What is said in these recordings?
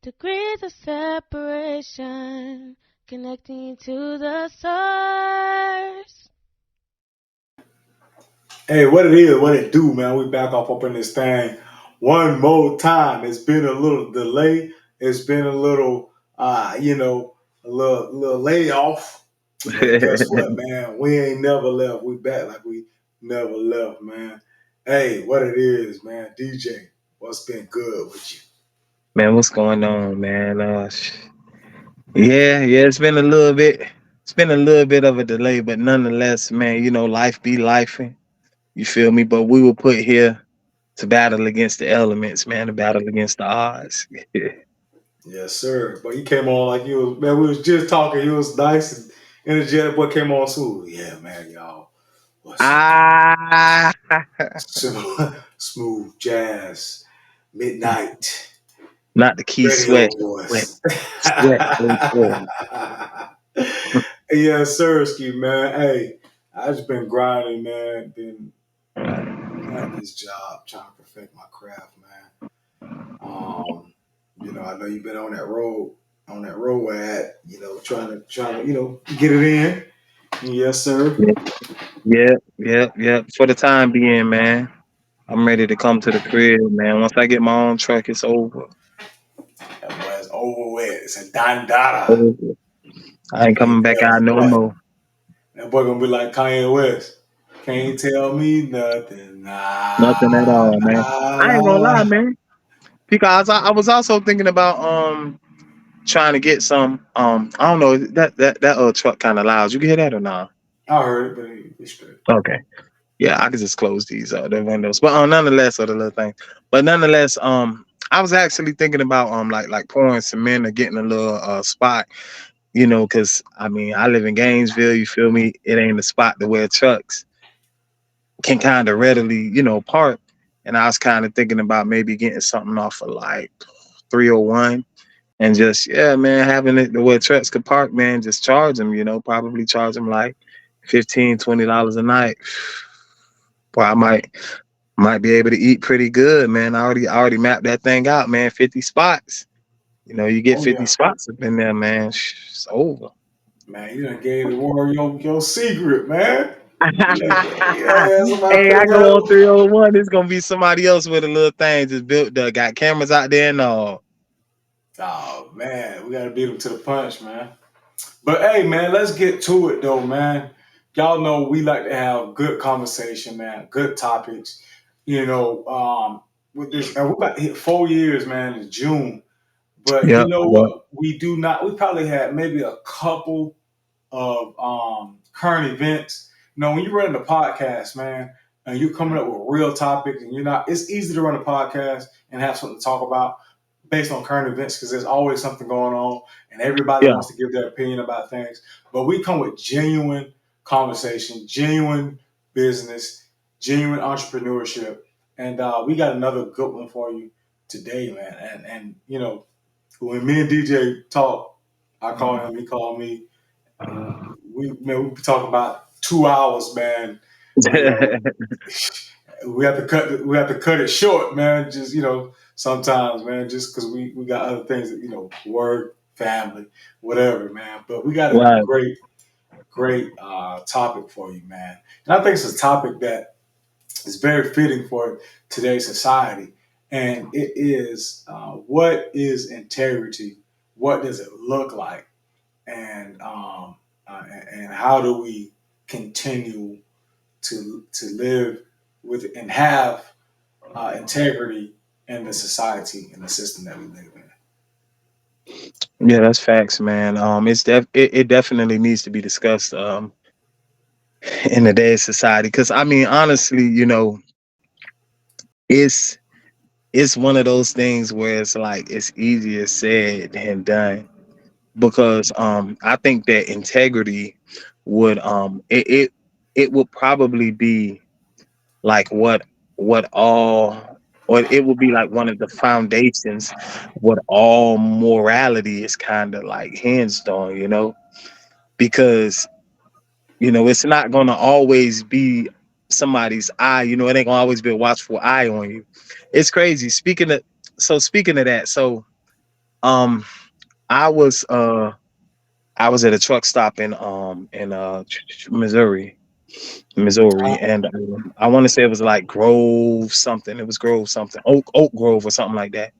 Degrees of separation connecting you to the source. Hey, what it is, what it do, man? We back off up in this thing one more time. It's been a little delay. It's been a little, a little layoff. But guess what, man? We ain't never left. We back like we never left, man. Hey, what it is, man? DJ, what's been good with you? Man, what's going on, man? Yeah, it's been a little bit. It's been a little bit of a delay, but nonetheless, man, life be lifing. You feel me? But we were put here to battle against the elements, man, to battle against the odds. Yes, sir. But you came on like you was, man. We was just talking. You was nice and energetic. Boy came on smooth. Yeah, man, y'all. What's up? Ah, Smooth jazz, midnight, not the key radio sweat, sweat, voice. sweat. Oh, Yeah, Sirski, man. Hey, I just been grinding, man. Been at this job trying to perfect my craft, man. I know you've been on that road at, trying to, get it in. Yes, sir. yeah. For the time being, man, I'm ready to come to the crib, man. Once I get my own truck, it's over. That was over with. It's a dandada. Over. I ain't Can't coming back tell out me no nothing. more. That boy gonna be like Kanye West. Can't tell me nothing. Nothing at Nah, all, man. I ain't gonna lie, nah. man. Because I was also thinking about trying to get some I don't know that truck kind of loud. You can hear that or not? I heard it, but it's straight. Okay, yeah, I can just close these the windows. But nonetheless, or the little thing. But nonetheless, I was actually thinking about like pouring cement or getting a little spot. Because I mean I live in Gainesville. You feel me? It ain't a spot to where trucks can kind of readily park. And I was kind of thinking about maybe getting something off of like 301 and just man, having it the way trucks could park, man, just charge them, probably charge them like $15-$20 a night. Well, I might be able to eat pretty good, man. I already mapped that thing out, man. 50 spots. You get Oh 50 yeah, spots up in there, man. It's over. man. You done gave the world your secret, man. Somebody Hey, I put go on that. 301. It's gonna be somebody else with a little thing just built got cameras out there and all. Oh man, we gotta beat them to the punch, man. But hey, man, let's get to it though, man. Y'all know we like to have good conversation, man. Good topics. With this, and we're about to hit 4 years, man, in June. But you Yep, know yep. what? We do not. We probably had maybe a couple of current events. When you run the podcast, man, and you're coming up with real topics, and you're not. It's easy to run a podcast and have something to talk about based on current events because there's always something going on, and everybody Yeah. wants to give their opinion about things. But we come with genuine conversation, genuine business, genuine entrepreneurship, and we got another good one for you today, man. And when me and DJ talk, I call him, he called me. We talk about 2 hours, man. You know, we have to cut it short, man. Just sometimes, man, just because we got other things that work, family, whatever, man. But we got a Right. great topic for you, man. And I think it's a topic that is very fitting for today's society, and it is what is integrity? What does it look like? And how do we continue to live with and have integrity in the society and the system that we live in? Yeah, that's facts, man. It definitely needs to be discussed in today's society because I mean honestly, it's it's one of those things where it's like it's easier said than done because I think that integrity would it would probably be like what all or it would be like one of the foundations what all morality is kind of like hinged on, because it's not going to always be somebody's eye. It ain't gonna always be a watchful eye on you. It's crazy. Speaking of that, so Um, I was I was at a truck stop in Missouri, Uh, and I want to say it was like Grove something. It was Grove something, Oak Grove or something like that.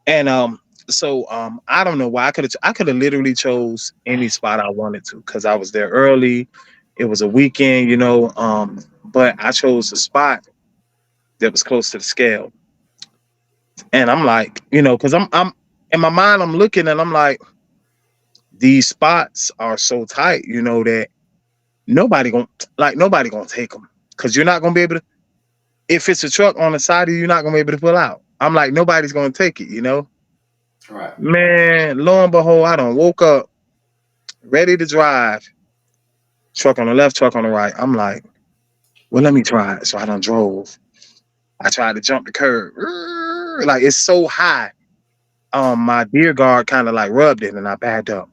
And I don't know why I could have literally chose any spot I wanted to because I was there early. It was a weekend, but I chose a spot that was close to the scale. And I'm like, because I'm in my mind, I'm looking and I'm like, these spots are so tight, that nobody gonna take them because you're not gonna be able to. If it's a truck on the side of you, you're not gonna be able to pull out. I'm like, nobody's gonna take it. right. Man, lo and behold, I done woke up ready to drive. Truck on the left, truck on the right. I'm like, well, let me try it. So I done drove. I tried to jump the curb. Like it's so high. My deer guard kind of like rubbed it and I backed up.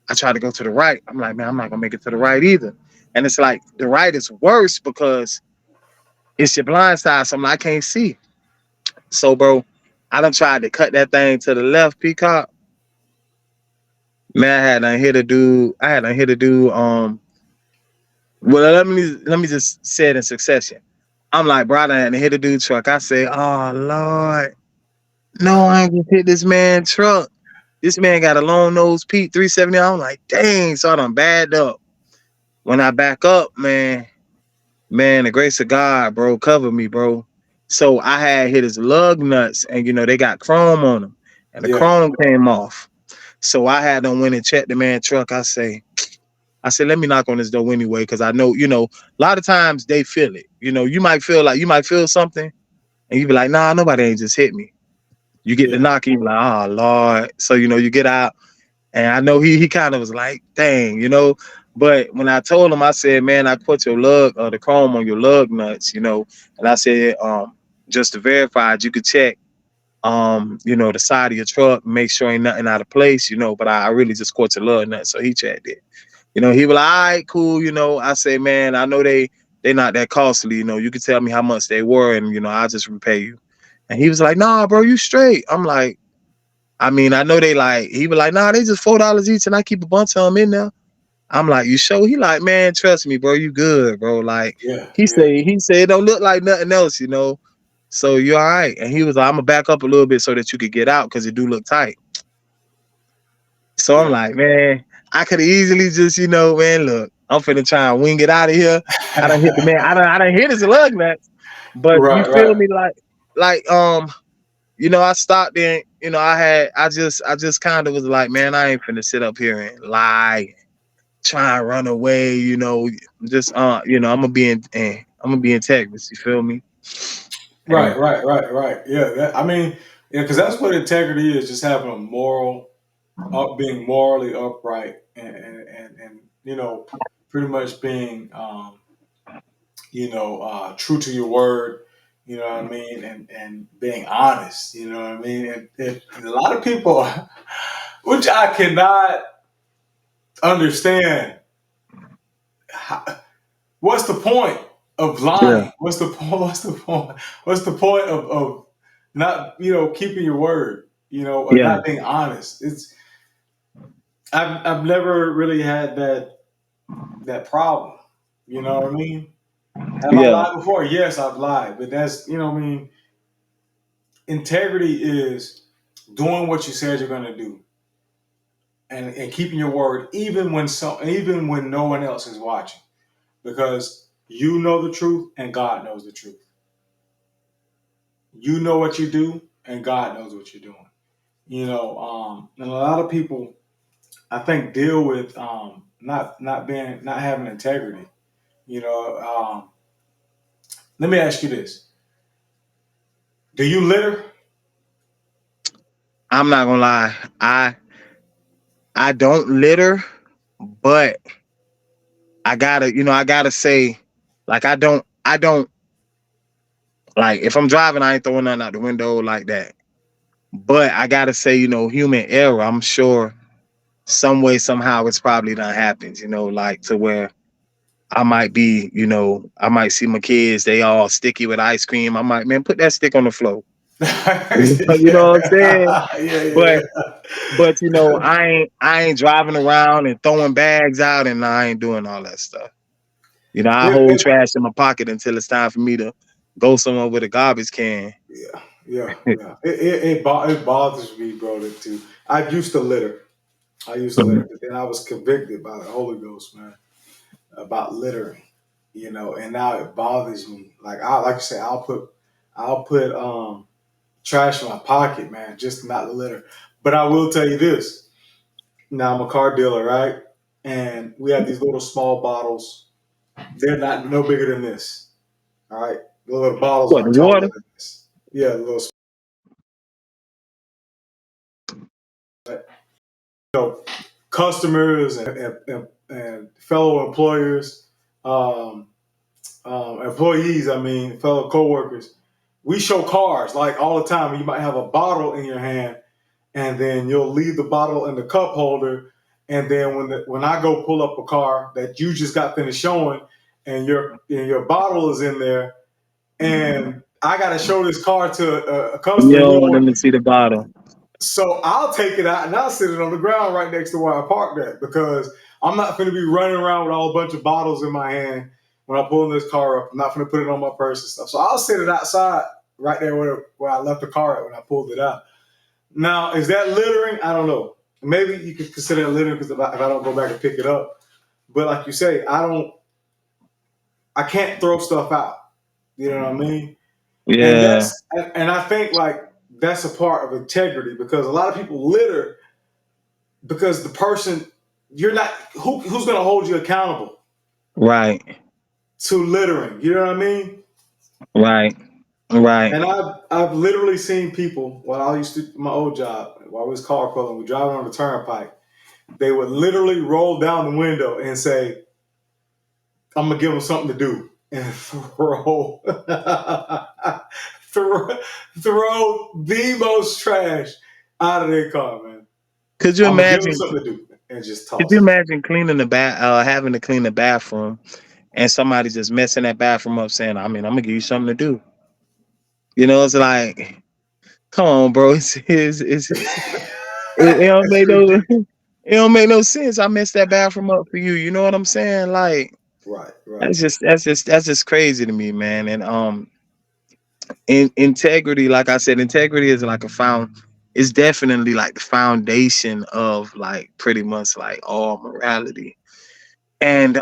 I tried to go to the right. I'm like, man, I'm not gonna make it to the right either. And it's like the right is worse because it's your blind side, so I can't see. So, bro, I done tried to cut that thing to the left, Peacock. Man, I had done hit a dude. Well, let me just say it in succession. I'm like, bro, I done hit a dude truck. I say, oh Lord, no, I ain't gonna hit this man truck. This man got a long nose Pete 370. I'm like, dang, so I done bagged up. When I back up, man, the grace of God, bro, covered me, bro. So I had hit his lug nuts, and they got chrome on them, and the Yeah. chrome came off. So I had them went and checked the man truck. I said, let me knock on this door anyway, because I know, a lot of times they feel it. You might feel something, and you be like, nah, nobody ain't just hit me. You get the Yeah. knock, and you be like, oh Lord. So you get out, and I know he kind of was like, dang. But when I told him, I said, man, I put your lug the chrome on your lug nuts. And I said, just to verify, you could check the side of your truck, make sure ain't nothing out of place. But I really just caught your lug nut. So he checked it. He was like, all right, cool. I say, man, I know they not that costly. You can tell me how much they were, and I'll just repay you. And he was like, nah, bro, you straight. I'm like, I mean, I know they like, he was like, nah, they just $4 each, and I keep a bunch of them in there. I'm like, you sure? He like, man, trust me, bro, you good, bro. Like, Yeah. he Yeah. say, he said it don't look like nothing else. So you all right. And he was like, I'm gonna back up a little bit so that you could get out because it do look tight. So I'm Yeah. like, man, I could easily just, man, look, I'm finna try and wing it out of here. I done hit the man, I done hit his lug nuts. But you Right. feel Right. me? I stopped there, I just kind of was like, man, I ain't finna sit up here and lie, try and run away. Just I'm gonna be in Texas, you feel me? Right. And Right. Right. Right. Yeah. I mean, yeah, because that's what integrity is: just having a moral, being morally upright, and pretty much being true to your word. You know what I mean, and being honest. You know what I mean, and a lot of people, which I cannot understand. How, what's the point of yeah, lying? What's the point? What's the point? What's the point of not keeping your word? Or yeah, not being honest. I've never really had that problem. You know what I mean? Have I yeah, lied before? Yes, I've lied, but that's what I mean. Integrity is doing what you said you're going to do, and keeping your word, even when no one else is watching, because you know the truth and God knows the truth. You know what you do, and God knows what you're doing. And a lot of people, I think, deal with not having integrity. You know, let me ask you this: do you litter? I'm not gonna lie. I don't litter, but I gotta say, like I don't like if I'm driving, I ain't throwing nothing out the window like that. But I gotta say, human error, I'm sure some way, somehow it's probably done happens, like to where I might see my kids, they all sticky with ice cream. I might, man, put that stick on the floor. You know what I'm saying? Yeah, yeah, But but you know, I ain't driving around and throwing bags out, and I ain't doing all that stuff. You know, I yeah. hold trash in my pocket until it's time for me to go somewhere with a garbage can. Yeah, yeah, yeah. It bothers me, bro. That too. I used to litter. I used to litter, but then I was convicted by the Holy Ghost, man, about littering. And now it bothers me. Like you say, I'll put trash in my pocket, man, just not to litter. But I will tell you this. Now I'm a car dealer, right? And we have these little small bottles. They're not no bigger than this. All right, the little bottles What, aren't the taller water? than this. Yeah, the little customers and fellow employers, um, employees, I mean, fellow coworkers, we show cars like all the time. You might have a bottle in your hand, and then you'll leave the bottle in the cup holder, and then when I go pull up a car that you just got finished showing, and your bottle is in there, and I got to show this car to a You customer, don't want them to see the bottle. so I'll take it out and I'll sit it on the ground right next to where I parked at, because I'm not going to be running around with all a bunch of bottles in my hand when I'm pulling this car up. I'm not going to put it on my purse and stuff. So I'll sit it outside right there where I left the car at when I pulled it out. Now, is that littering? I don't know. Maybe you could consider it littering because if I don't go back and pick it up. But like you say, I can't throw stuff out. You know what I mean? And Yeah, I think like that's a part of integrity, because a lot of people litter because the person you're not who's going to hold you accountable right, to littering. You know what I mean? right, right. And I've literally seen people while I used to my old job while I was car pulling, we driving on the turnpike. They would literally roll down the window and say, "I'm gonna give them something to do," and throw throw, throw the most trash out of their car, man. Could you I'm gonna give them imagine? something to do and just Could you toss it. imagine cleaning the having to clean the bathroom, and somebody just messing that bathroom up, saying, "I mean, I'm gonna give you something to do." You know, it's like, come on, bro. It don't It's make no ridiculous. it don't make no sense. I messed that bathroom up for you. You know what I'm saying? Like, Right, right. that's just crazy to me, man. And integrity, like I said, integrity is like a found. It's definitely like the foundation of like pretty much like all morality. And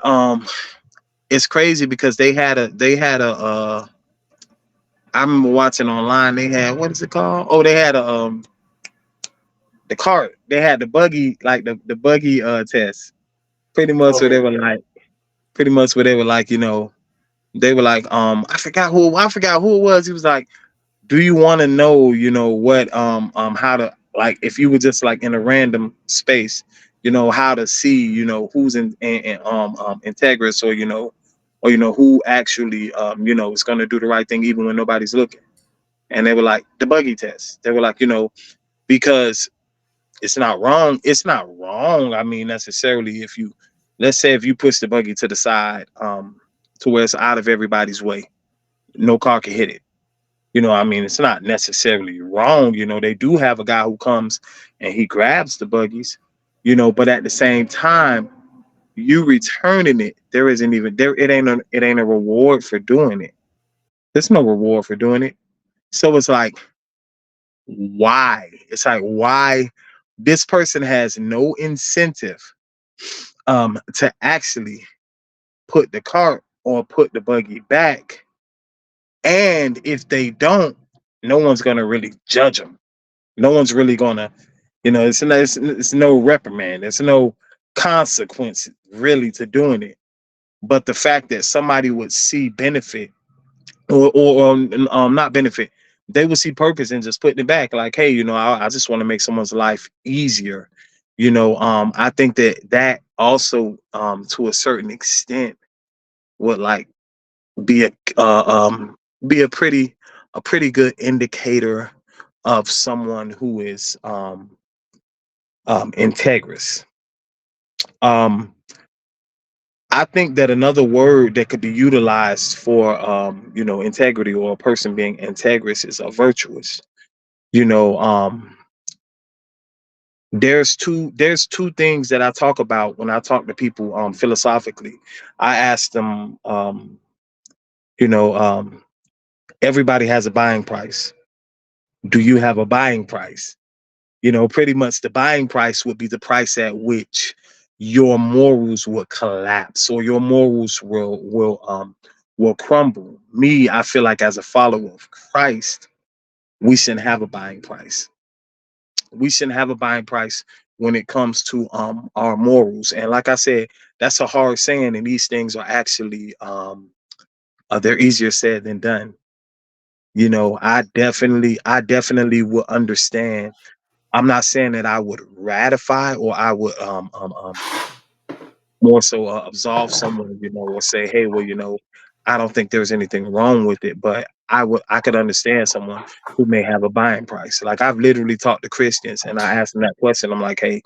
it's crazy because they had a I remember watching online. They had, what is it called? Oh, they had a the cart. They had the buggy, like the buggy test. Pretty much where Okay. they were like, pretty much where they were like, they were like, I forgot who it was. He was like, do you want to know, what how to, like, if you were just like in a random space, how to see, who's in integrous, or who actually is gonna do the right thing even when nobody's looking. And they were like, the buggy test. They were like, because it's not wrong, I mean, necessarily, if you, let's say, if you push the buggy to the side, to where it's out of everybody's way, no car can hit it. I mean, it's not necessarily wrong. They do have a guy who comes and he grabs the buggies, but at the same time, you returning it, there isn't even there. It ain't a reward for doing it. There's no reward for doing it. So it's like, why? It's like, why this person has no incentive to actually put the cart or put the buggy back. And if they don't, no one's gonna really judge them. No one's really gonna, it's no reprimand. There's no consequence really to doing it. But the fact that somebody would see benefit, or not benefit, they would see purpose in just putting it back. Like, hey, I just want to make someone's life easier. I think that also, to a certain extent, would like be a be a pretty good indicator of someone who is integrous. Um, I think that another word that could be utilized for integrity, or a person being integrous, is a virtuous. You know, there's two things that I talk about when I talk to people philosophically. I ask them, you know, everybody has a buying price. Do you have a buying price? You know, pretty much the buying price would be the price at which your morals will collapse or your morals will crumble. Me, I feel like as a follower of Christ, we shouldn't have a buying price. We shouldn't have a buying price when it comes to our morals. And like I said, that's a hard saying, and these things are actually they're easier said than done. You know, I definitely will understand. I'm not saying that I would ratify or I would more so absolve someone, you know, or say, hey, well, you know, I don't think there's anything wrong with it, but I could understand someone who may have a buying price. Like I've literally talked to Christians and I asked them that question. I'm like, hey,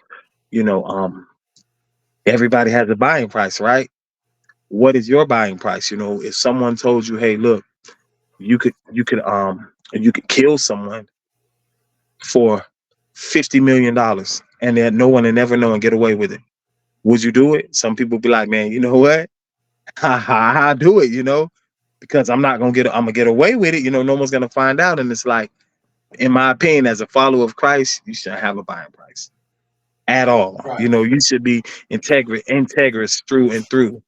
you know, everybody has a buying price, right? What is your buying price? You know, if someone told you, hey, look, you could kill someone for $50 million and then no one will never know and get away with it. Would you do it? Some people be like, man, you know what? I do it, you know, because I'm gonna get away with it. You know, no one's gonna find out. And it's like, in my opinion, as a follower of Christ, you shouldn't have a buying price at all. Right. You know, you should be integrous through and through.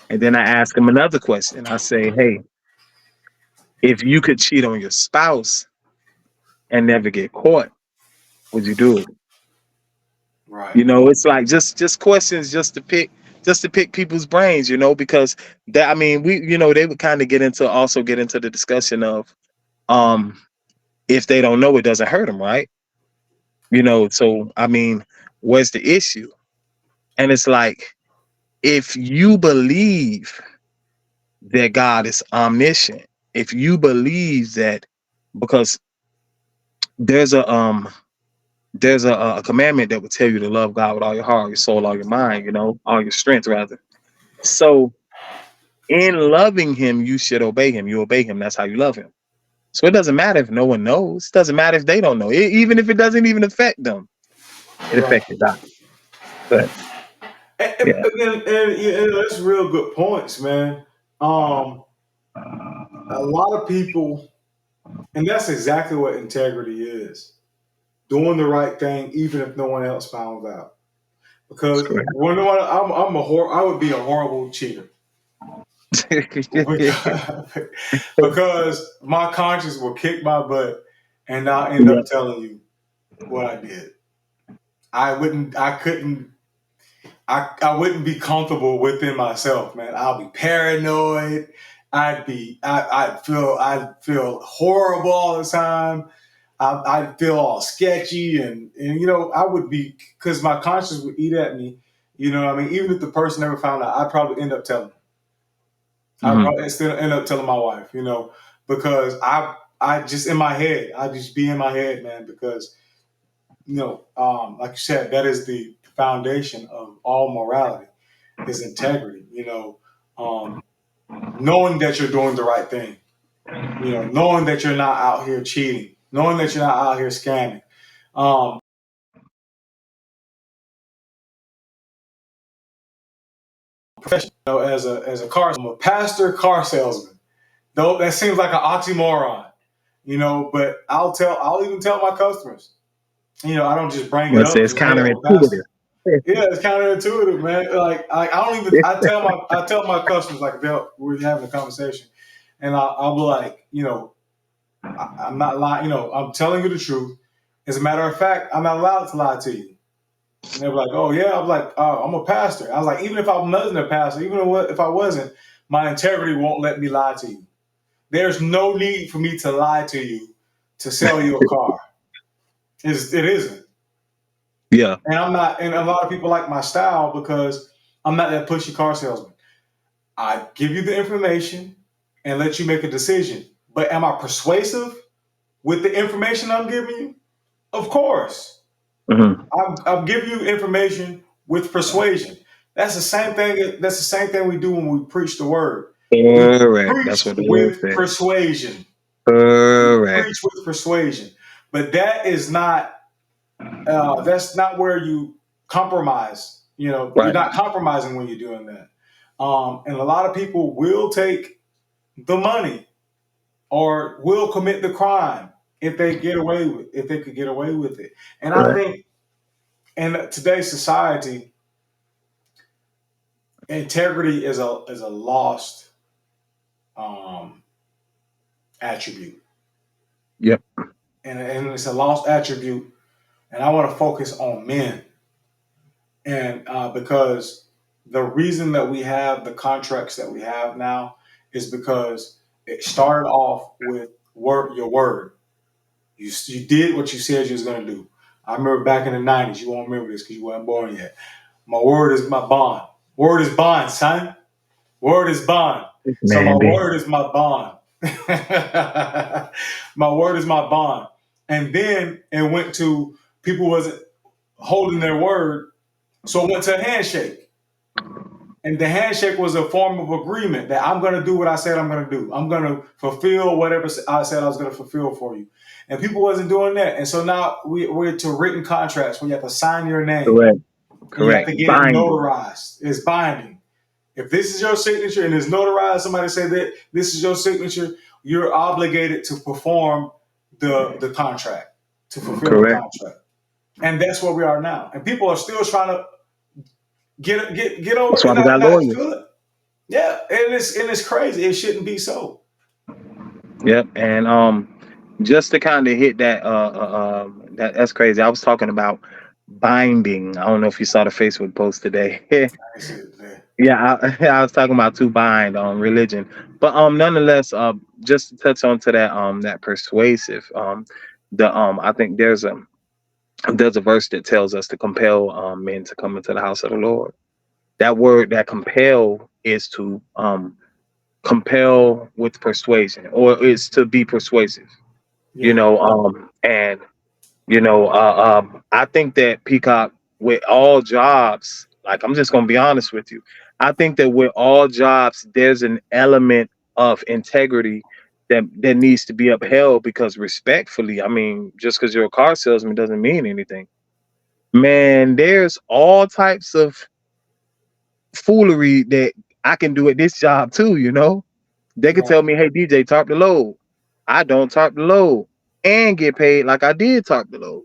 And then I ask him another question. I say, hey, if you could cheat on your spouse and never get caught, would you do it? Right. You know, it's like just questions just to pick people's brains, you know, because that I mean, we you know, they would kind of get into the discussion of um if they don't know, it doesn't hurt them, right? You know, so I mean, where's the issue? And it's like, if you believe that God is omniscient, if you believe that, because there's a commandment that would tell you to love God with all your heart, your soul, all your mind, you know, all your strength rather. So in loving him, you should obey him. You obey him. That's how you love him. So it doesn't matter if no one knows. It doesn't matter if they don't know. Even if it doesn't even affect them, it Right. affected God. But yeah, And that's real good points, man. A lot of people, and that's exactly what integrity is: doing the right thing, even if no one else found out. that's Because correct. I would be a horrible cheater Yeah, because my conscience will kick my butt, and I'll end up telling you what I did. I couldn't, I wouldn't be comfortable within myself, man. I'll be paranoid. I'd feel horrible all the time. I'd feel all sketchy, and you know, I would be, because my conscience would eat at me. You know what I mean? Even if the person never found out, I'd probably end up telling them. I'd hmm probably still end up telling my wife, you know, because I just in my head, I just be in my head, man, because you know, like you said, that is the foundation of all morality, is integrity. You know, knowing that you're doing the right thing. You know, knowing that you're not out here cheating, knowing that you're not out here scamming. Um, Profession, you know, as a car, I'm a pastor, car salesman. Though that seems like an oxymoron, you know, but I'll even tell my customers. You know, I don't just bring it Let's say up it's because, hey, I'm a counterintuitive. pastor. Yeah, it's counterintuitive, man. Like I don't even. I tell my customers, like we're having a conversation, and I'll be like, you know, I'm not lying. You know, I'm telling you the truth. As a matter of fact, I'm not allowed to lie to you. And they were like, oh yeah. I'm like, I'm a pastor. I was like, even if I wasn't a pastor, even if I wasn't, my integrity won't let me lie to you. There's no need for me to lie to you to sell you a car. It isn't. Yeah. And I'm not, and a lot of people like my style because I'm not that pushy car salesman. I give you the information and let you make a decision. But am I persuasive with the information I'm giving you? Of course. hmm I'm giving you information with persuasion. That's the same thing we do when we preach the word. We Correct. That's preach what the word with said. persuasion. We Correct. preach with persuasion. But that is not. That's not where you compromise. You know, you're Right. not compromising when you're doing that. And a lot of people will take the money or will commit the crime if they could get away with it. And I Right. think in today's society, integrity is a lost um, attribute, Yep. and it's a lost attribute. And I want to focus on men, and because the reason that we have the contracts that we have now is because it started off with your word. You did what you said you was going to do. I remember back in the 90s, you won't remember this because you weren't born yet. My word is my bond. Word is bond, son. Word is bond. So my Man, be word is my bond. My word is my bond. And then it went to people wasn't holding their word, so it went to a handshake. And the handshake was a form of agreement that I'm going to do what I said I'm going to do. I'm going to fulfill whatever I said I was going to fulfill for you. And people wasn't doing that. And so now we're to written contracts where you have to sign your name correct. and you have Correct. to get it Binding. notarized. It's binding. If this is your signature and it's notarized, somebody say that this is your signature, you're obligated to perform the contract, to fulfill the Correct. contract. And that's where we are now. And people are still trying to get over That's it why and we got not lawyers. feel it. Yeah, and it's crazy. It shouldn't be so. Yep. And just to kind of hit that that's crazy. I was talking about binding. I don't know if you saw the Facebook post today. I see it there. Yeah, I was talking about to bind on religion, but nonetheless, just to touch on to that persuasive, the I think there's a verse that tells us to compel men to come into the house of the Lord. That word, that compel, is to compel with persuasion, or is to be persuasive. Yeah, And I think that Peacock, with all jobs, like, I'm just gonna be honest with you, I think that with all jobs there's an element of integrity that needs to be upheld, because respectfully, I mean, just because you're a car salesman doesn't mean anything. Man, there's all types of foolery that I can do at this job too. They could right, tell me, hey DJ, tarp the load. I don't tarp the load and get paid like I did tarp the load.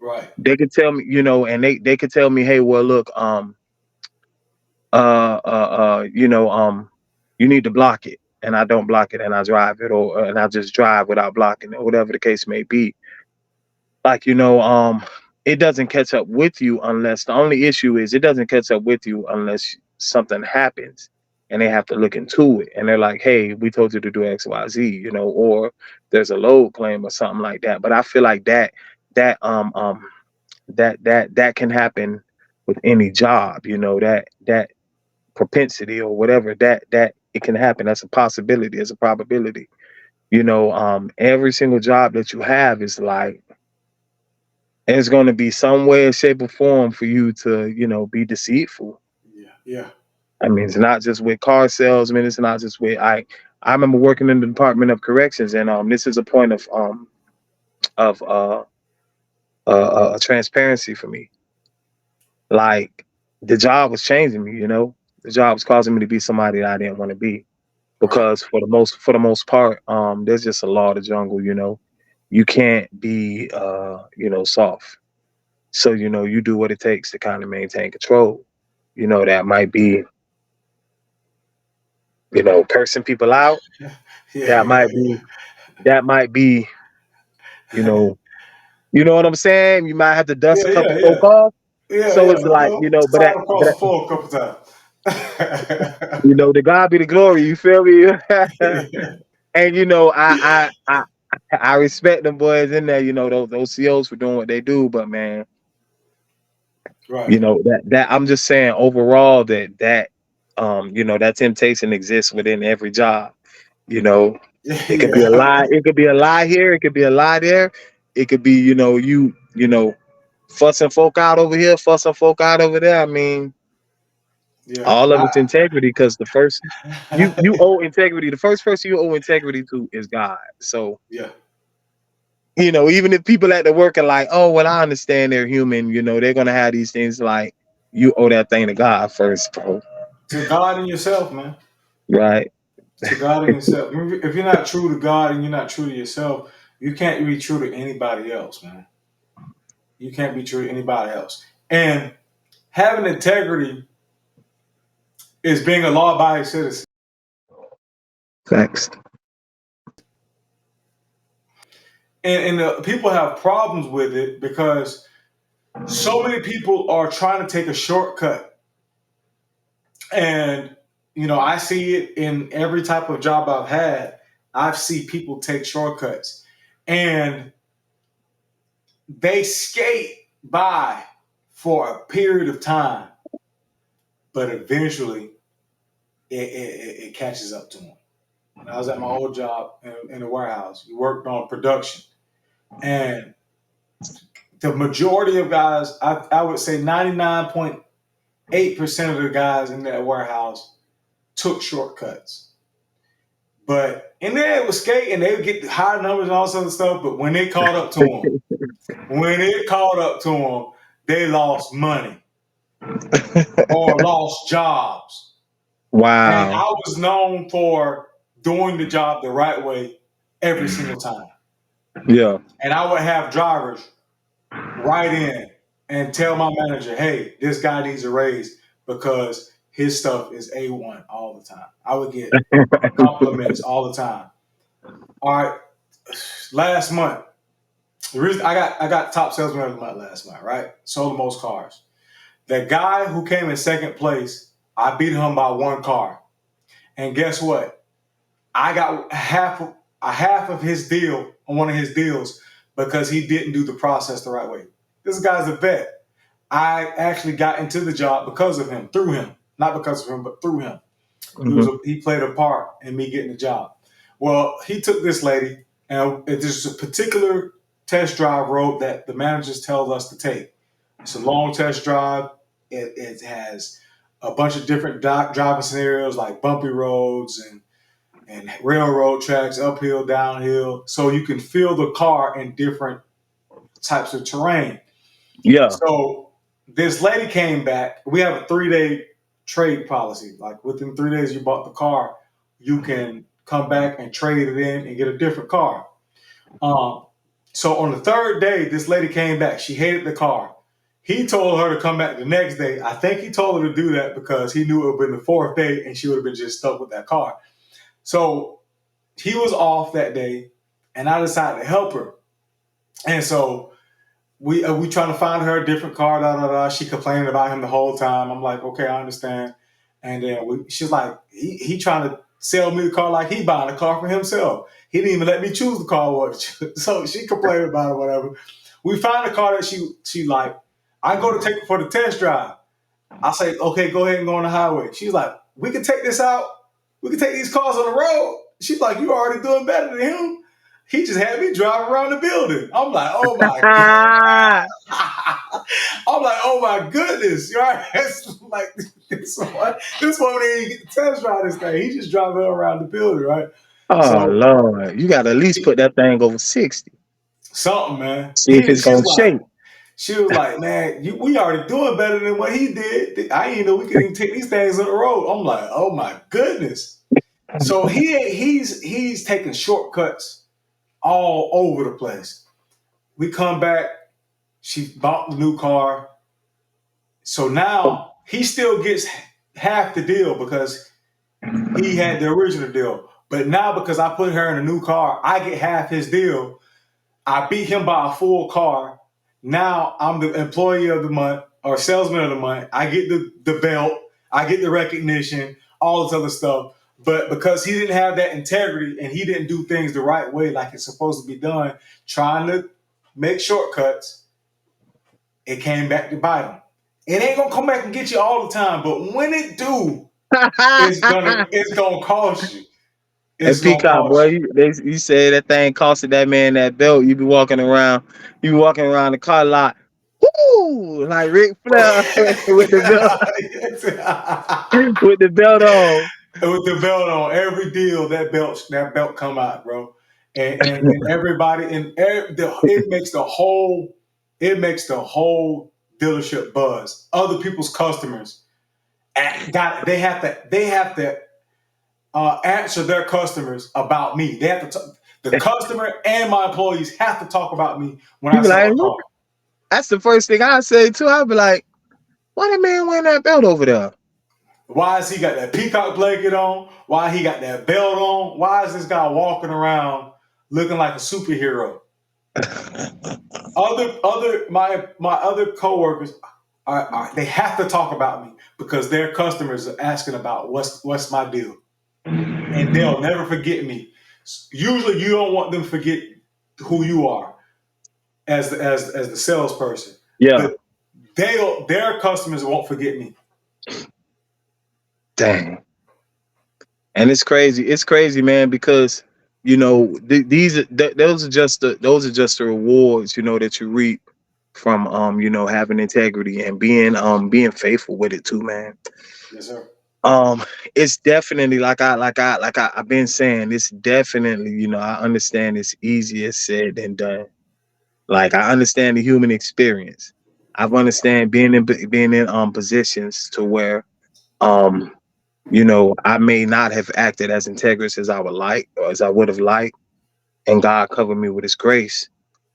right, They could tell me, and they could tell me, hey, well, look, you need to block it, and I don't block it, and I drive it, or and I just drive without blocking it, or whatever the case may be. Like, it doesn't catch up with you, unless the only issue is it doesn't catch up with you unless something happens, and they have to look into it, and they're like, hey, we told you to do XYZ, or there's a load claim or something like that. But I feel like that that can happen with any job, that propensity or whatever, that it can happen. That's a possibility, it's a probability. Every single job that you have is like, it's going to be some way, shape, or form for you to, be deceitful. yeah, yeah, I mean, it's not just with car salesmen. It's not just with I remember working in the Department of Corrections, and this is a point of transparency for me. Like, the job was changing me. The job was causing me to be somebody that I didn't want to be, right. because for the most part, there's just a law of the jungle. You can't be soft. So, you do what it takes to kind of maintain control. That might be, cursing people out. Yeah, That yeah, might be, that might be, you know, you know what I'm saying? You might have to dust yeah, a yeah, couple yeah, folk off. yeah, So yeah. it's like, but Slide across the floor a couple times. to God be the glory, you feel me? And I respect them boys in there, those COs for doing what they do, but man, Right. that I'm just saying overall that temptation exists within every job. You know, it could be a Yeah, lie. It could be a lie here. It could be a lie there. It could be, fussing folk out over here, fussing folk out over there. I mean, yeah. all of it's integrity, because the first you owe integrity. The first person you owe integrity to is God. So Yeah, Even if people at the work are like, oh, well, I understand they're human, they're gonna have these things like you owe that thing to God first, bro. To God and yourself, man. Right. To God and yourself. If you're not true to God and you're not true to yourself, you can't be true to anybody else, man. You can't be true to anybody else. And having integrity is being a law-abiding citizen. Thanks. And people have problems with it because so many people are trying to take a shortcut. And, I see it in every type of job I've had. I've seen people take shortcuts. And they skate by for a period of time, but eventually it catches up to them. When I was at my old job in the warehouse, we worked on production. And the majority of guys, I would say 99.8% of the guys in that warehouse took shortcuts. And then it was skating, they would get high numbers and all this other stuff. But when it caught up to them, they lost money or lost jobs. Wow. And I was known for doing the job the right way every single time. Yeah. And I would have drivers write in and tell my manager, hey, this guy needs a raise because his stuff is A1 all the time. I would get compliments all the time. All right, last month, the reason I got top salesman of the month last month, right? Sold the most cars. The guy who came in second place, I beat him by one car. And guess what? I got half of his deal on one of his deals because he didn't do the process the right way. This guy's a vet. I actually got into the job because of him, through him. Not because of him, but through him. Mhm. He played a part in me getting the job. Well, he took this lady, and there's a particular test drive road that the managers tell us to take. It's a long test drive. It has a bunch of different driving scenarios like bumpy roads and railroad tracks, uphill, downhill, so you can feel the car in different types of terrain. Yeah. So this lady came back. We have a 3-day trade policy. Like within 3 days you bought the car, you can come back and trade it in and get a different car. So on the third day, this lady came back. She hated the car. He told her to come back the next day. I think he told her to do that because he knew it would have been the fourth day and she would have been just stuck with that car. So he was off that day, and I decided to help her. And so we trying to find her a different car. She complaining about him the whole time. I'm like, okay, I understand. And then she's like, he trying to sell me the car like he buying a car for himself. He didn't even let me choose the car. So she complained about it, whatever. We find a car that she like. I go to take her for the test drive. I say, okay, go ahead and go on the highway. She's like, we can take this out. We can take these cars on the road. She's like, you already doing better than him. He just had me drive around the building. I'm like, oh my God. I'm like, oh my goodness. Right? It's like this one didn't get to test drive this thing. He just driving around the building, right? Oh, So Lord. You got to at least put that thing over 60. something, man. See if it's going to shake. She was like, man, we already doing better than what he did. I didn't know we could even take these things on the road. I'm like, oh my goodness. So he's taking shortcuts all over the place. We come back. She bought the new car. So now he still gets half the deal because he had the original deal. But now because I put her in a new car, I get half his deal. I beat him by a full car. Now I'm the employee of the month or salesman of the month. I get the belt. I get the recognition, all this other stuff. But because he didn't have that integrity and he didn't do things the right way like it's supposed to be done, trying to make shortcuts, it came back to bite him. It ain't gonna come back and get you all the time, but when it do, it's gonna cost you. And Peacock, boy, you say that thing costed that man that belt. You be walking around the car lot, whoo, like Ric Flair with the belt, with the belt on. With the belt on, every deal that belt come out, bro. and everybody it makes the whole dealership buzz. Other people's customers they have to answer their customers about me. They have to the customer and my employees have to talk about me when You I be sell like, a "Look," car. that's the first thing I say too. I'd be like, why that man wearing that belt over there? Why has he got that peacock blanket on? Why he got that belt on? Why is this guy walking around looking like a superhero? My other coworkers they have to talk about me because their customers are asking about what's my deal, and they'll never forget me. Usually, you don't want them to forget who you are as the salesperson, Yeah. but their customers won't forget me. Dang. And it's crazy. It's crazy, man, because you know those are just the rewards, you know, that you reap from you know, having integrity and being faithful with it too, man. Yes, sir. Um, it's definitely I've been saying, it's definitely, you know, I understand it's easier said than done. Like, I understand the human experience. I've understand being in positions to where um you know, I may not have acted as integrous as I would like or as I would have liked, and God covered me with His grace.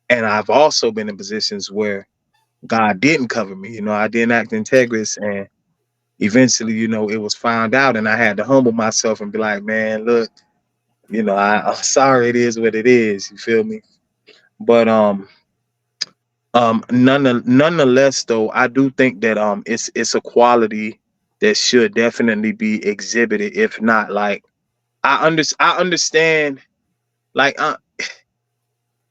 And I've also been in positions where God didn't cover me. You know, I didn't act integrous, and eventually, you know, it was found out, and I had to humble myself and be like, man, look, you know, I'm sorry. It is what it is. You feel me? But nonetheless, though, I do think that it's a quality that should definitely be exhibited. If not, like, I understand. Like,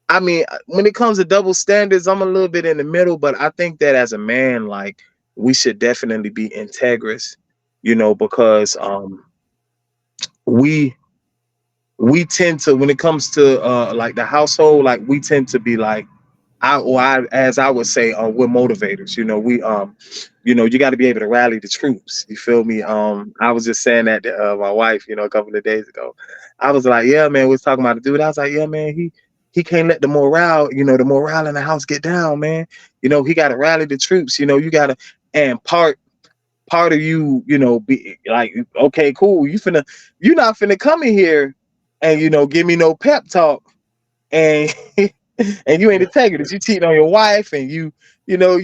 I mean, when it comes to double standards, I'm a little bit in the middle, but I think that as a man, like, we should definitely be integrous, you know, because we we tend to, when it comes to like the household, like, we tend to be like, as I would say, we're motivators. You know, you know, you got to be able to rally the troops. You feel me? I was just saying that to my wife, you know, a couple of days ago. I was like, yeah, man, we was talking about the dude. I was like, yeah, man, he can't let the morale, you know, the morale in the house get down, man. You know, he got to rally the troops. You know, you got to, and part of you, you know, be like, okay, cool. You're not finna come in here and, you know, give me no pep talk, and and you ain't integrity. You cheating on your wife, and you know,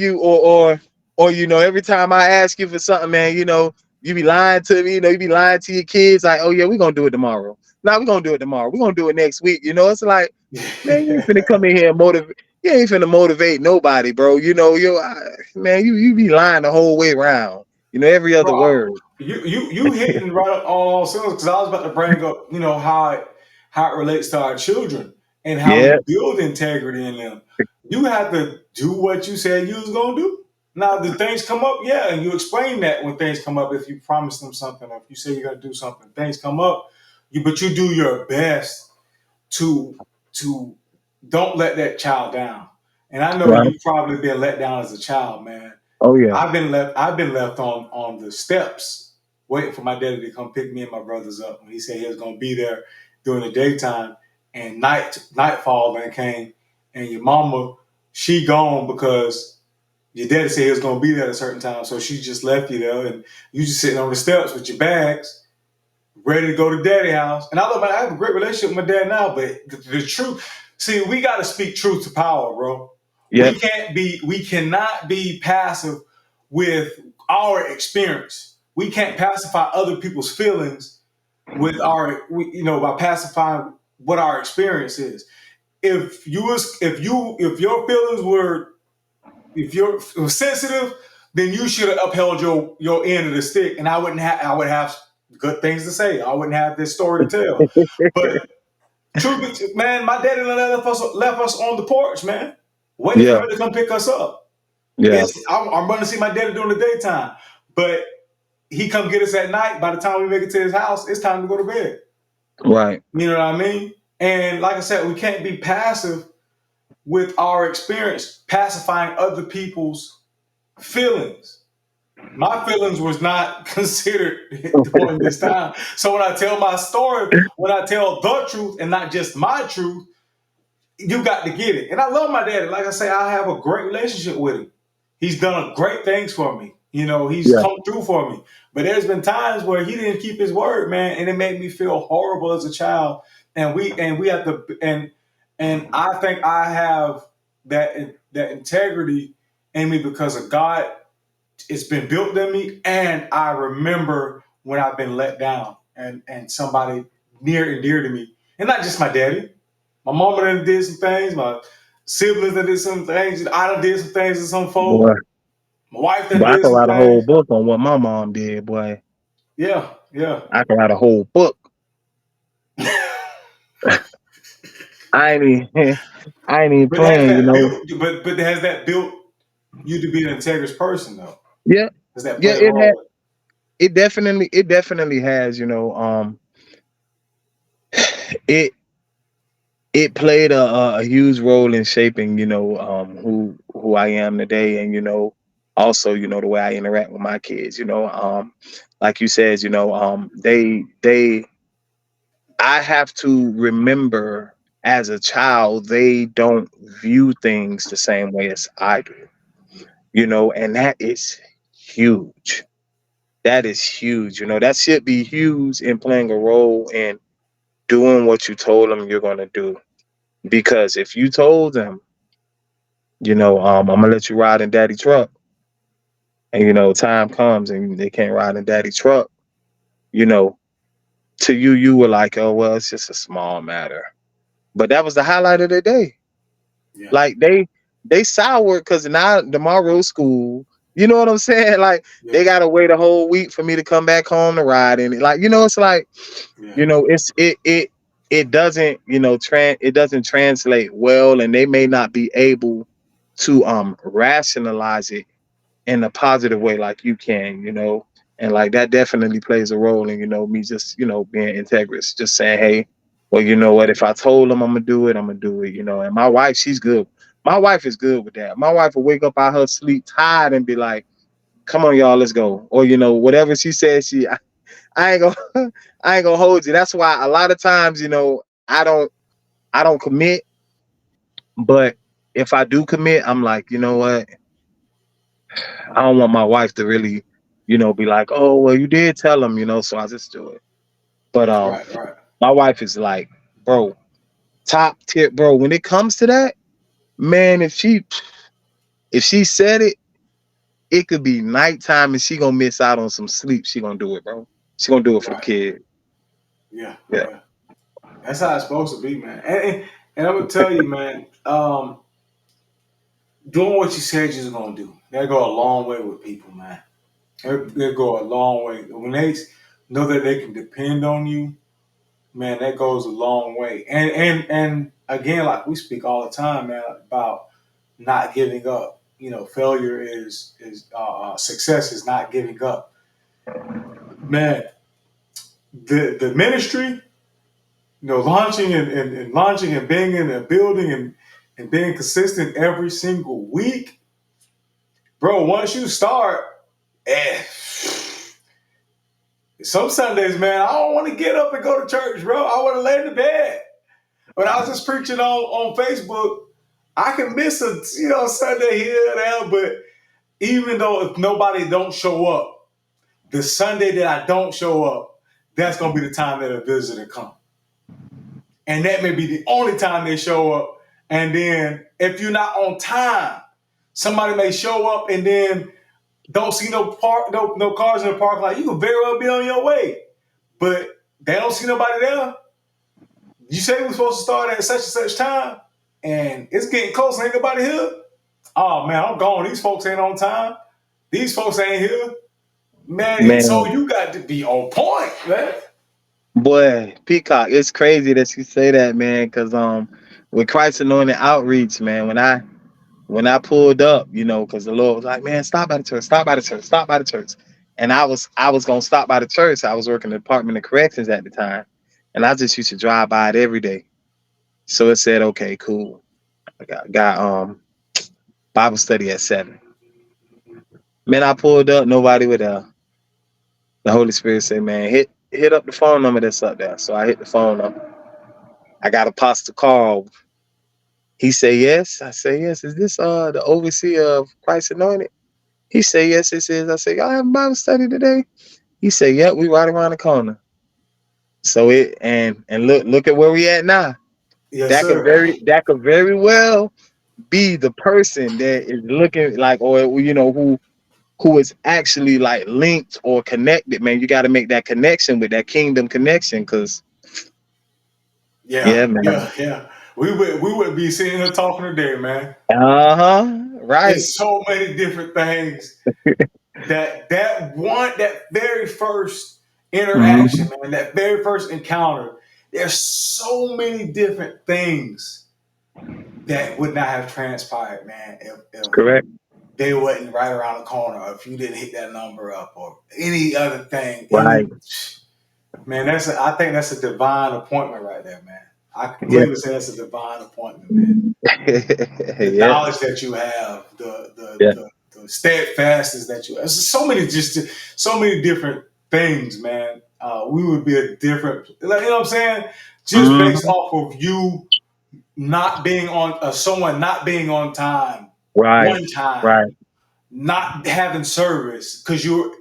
or you know, every time I ask you for something, man, you know, you be lying to me. You know, you be lying to your kids. Like, oh yeah, we're gonna do it tomorrow. No, we're gonna do it tomorrow. We're gonna do it next week. You know, it's like, man, you ain't finna come in here and motivate. You ain't finna motivate nobody, bro. You know, man, you be lying the whole way around. You know, every other Bro, word. you hitting right up all cylinders because I was about to bring up, you know, how it relates to our children and how Yeah, we build integrity in them. You have to do what you said you was gonna do. Now, the things come up, yeah, and you explain that when things come up. If you promise them something, or if you say you're gonna do something, things come up. But you do your best to to don't let that child down. And I know right. you've probably been let down as a child, man. Oh yeah, I've been left on the steps waiting for my daddy to come pick me and my brothers up when he said he was gonna be there during the daytime, and nightfall then came, and your mama, she gone because your daddy said he was gonna be there at a certain time, so she just left you there, and you just sitting on the steps with your bags ready to go to daddy house. And I have a great relationship with my dad now, but the truth, see, we got to speak truth to power, bro. yeah, We cannot be passive with our experience. We can't pacify other people's feelings with by pacifying what our experience is. If your feelings were, if you're sensitive, then you should have upheld your end of the stick, and I would have good things to say. I wouldn't have this story to tell. But truth be, man, my daddy left us on the porch, man, waiting for yeah, him to come pick us up. yeah. I'm running to see my daddy during the daytime, but he come get us at night. By the time we make it to his house, it's time to go to bed. Right. You know what I mean? And like I said, we can't be passive with our experience, pacifying other people's feelings. My feelings was not considered during this time. So when I tell my story, when I tell the truth and not just my truth, you got to get it. And I love my daddy. Like I say, I have a great relationship with him. He's done great things for me. You know, he's Yeah. come through for me. But there's been times where he didn't keep his word, man, and it made me feel horrible as a child. And we have to and I think I have that integrity in me because of God. It's been built in me, and I remember when I've been let down and somebody near and dear to me, and not just my daddy. My mama done did some things. My siblings done did some things. I done did some things to some Boy, folk. My wife done boy, I did could some write a whole things. book on what my mom did, boy. Yeah, yeah. I could write a whole book. I ain't even, I ain't even But has playing, you that know. built? But has that built you to be an integrous person though? Yeah, Does that yeah, play a role? it definitely has, you know. It it played a huge role in shaping, you know, who I am today, and you know, also, you know, the way I interact with my kids, you know, like you said, you know, they I have to remember as a child they don't view things the same way as I do, you know, and that is huge. That is huge, you know. That should be huge in playing a role in doing what you told them you're gonna do. Because if you told them, you know, I'm gonna let you ride in daddy truck, and you know, time comes and they can't ride in daddy truck, you know, to you, you were like, oh well, it's just a small matter. But that was the highlight of the day. Yeah, Like they soured because now tomorrow's school. You know what I'm saying? Like they yeah, gotta wait a whole week for me to come back home to ride in it. Like, you know, it's like, yeah. you know, it doesn't, you know, it doesn't translate well, and they may not be able to rationalize it in a positive way like you can, you know. And like that definitely plays a role in, you know, me just, you know, being integrous, just saying, hey, well, you know what, if I told them I'm gonna do it, I'm gonna do it, you know. And my wife, she's good. My wife is good with that. My wife will wake up out her sleep tired and be like, come on, y'all, let's go. Or, you know, whatever she says, I ain't gonna I ain't gonna hold you. That's why a lot of times, you know, I don't commit, but if I do commit, I'm like, you know what? I don't want my wife to really, you know, be like, oh, well, you did tell him, you know, so I just do it. But Right, right. my wife is like, bro, top tip, bro. When it comes to that, man, if she said it, it could be nighttime and she gonna miss out on some sleep. She gonna do it, bro. She gonna do it for the Right. kid. Yeah, Yeah. yeah. That's how it's supposed to be, man. And I'm gonna tell you, man. Doing what you said you're gonna do, that go a long way with people, man. It go a long way when they know that they can depend on you, man. That goes a long way. And again, like we speak all the time, man, about not giving up. You know, failure is success is not giving up, man. The ministry, you know, launching and launching and being in a building and being consistent every single week, bro. Once you start, eh, some Sundays, man, I don't want to get up and go to church, bro. I want to lay in the bed. When I was just preaching on Facebook, I can miss a Sunday here and there, but even though if nobody don't show up, the Sunday that I don't show up, that's gonna be the time that a visitor come, and that may be the only time they show up. And then if you're not on time, somebody may show up and then don't see no cars in the parking lot. You can very well be on your way, but they don't see nobody there. You say we're supposed to start at such and such time, and it's getting close. Ain't nobody here. Oh man, I'm gone. These folks ain't on time. These folks ain't here, man. So Man, you got to be on point, man. boy, Peacock, it's crazy that you say that, man, because with Christ Anointed Outreach, man, when I pulled up, you know, because the Lord was like, man, stop by the church, stop by the church, stop by the church. And I was gonna stop by the church. I was working in the Department of Corrections at the time. And I just used to drive by it every day. So it said, okay, cool. I got Bible study at 7. Man, I pulled up, nobody was there. The Holy Spirit said, man, hit up the phone number that's up there. So I hit the phone number. I got Apostle Carl. He said, yes. I say, yes. Is this the overseer of Christ Anointed? He said, yes, it is. I said, y'all have a Bible study today? He said, yep, we right around the corner. So and look at where we at now. Yes, sir. That could very well be the person that is looking like, or who is actually like linked or connected. Man, you got to make that connection with that kingdom connection, because Yeah, yeah, man. yeah, yeah. We would be sitting here talking today, man. Right. It's so many different things that very first interaction, Mhm. man, that very first encounter. There's so many different things that would not have transpired, man, if Correct. they wasn't right around the corner, or if you didn't hit that number up, or any other thing. Right. Man, I think that's a divine appointment right there, man. I can Yeah. clearly say that's a divine appointment, man. The Yeah. knowledge that you have, Yeah. the steadfastness that you have. There's so many different things, man. We would be a different, like, you know what I'm saying? Just based Mhm. off of you not being on, someone not being on time, Right. one time, Right. not having service because you're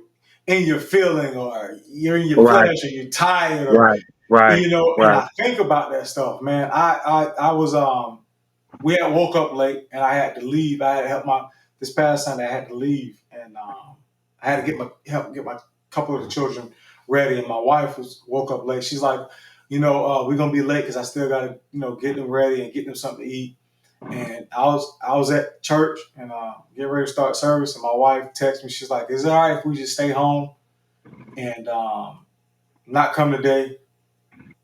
in your feeling, or you're in your Right. flesh, or you're tired, or Right. Right. and Right. I think about that stuff, man. I was we had woke up late and I had to leave. I had to help my this past Sunday. I had to leave, and I had to help get my couple of the children ready. And my wife was woke up late. She's like, we're gonna be late because I still gotta get them ready and get them something to eat. And I was at church and getting ready to start service, and my wife texted me. She's like, "Is it all right if we just stay home and not come today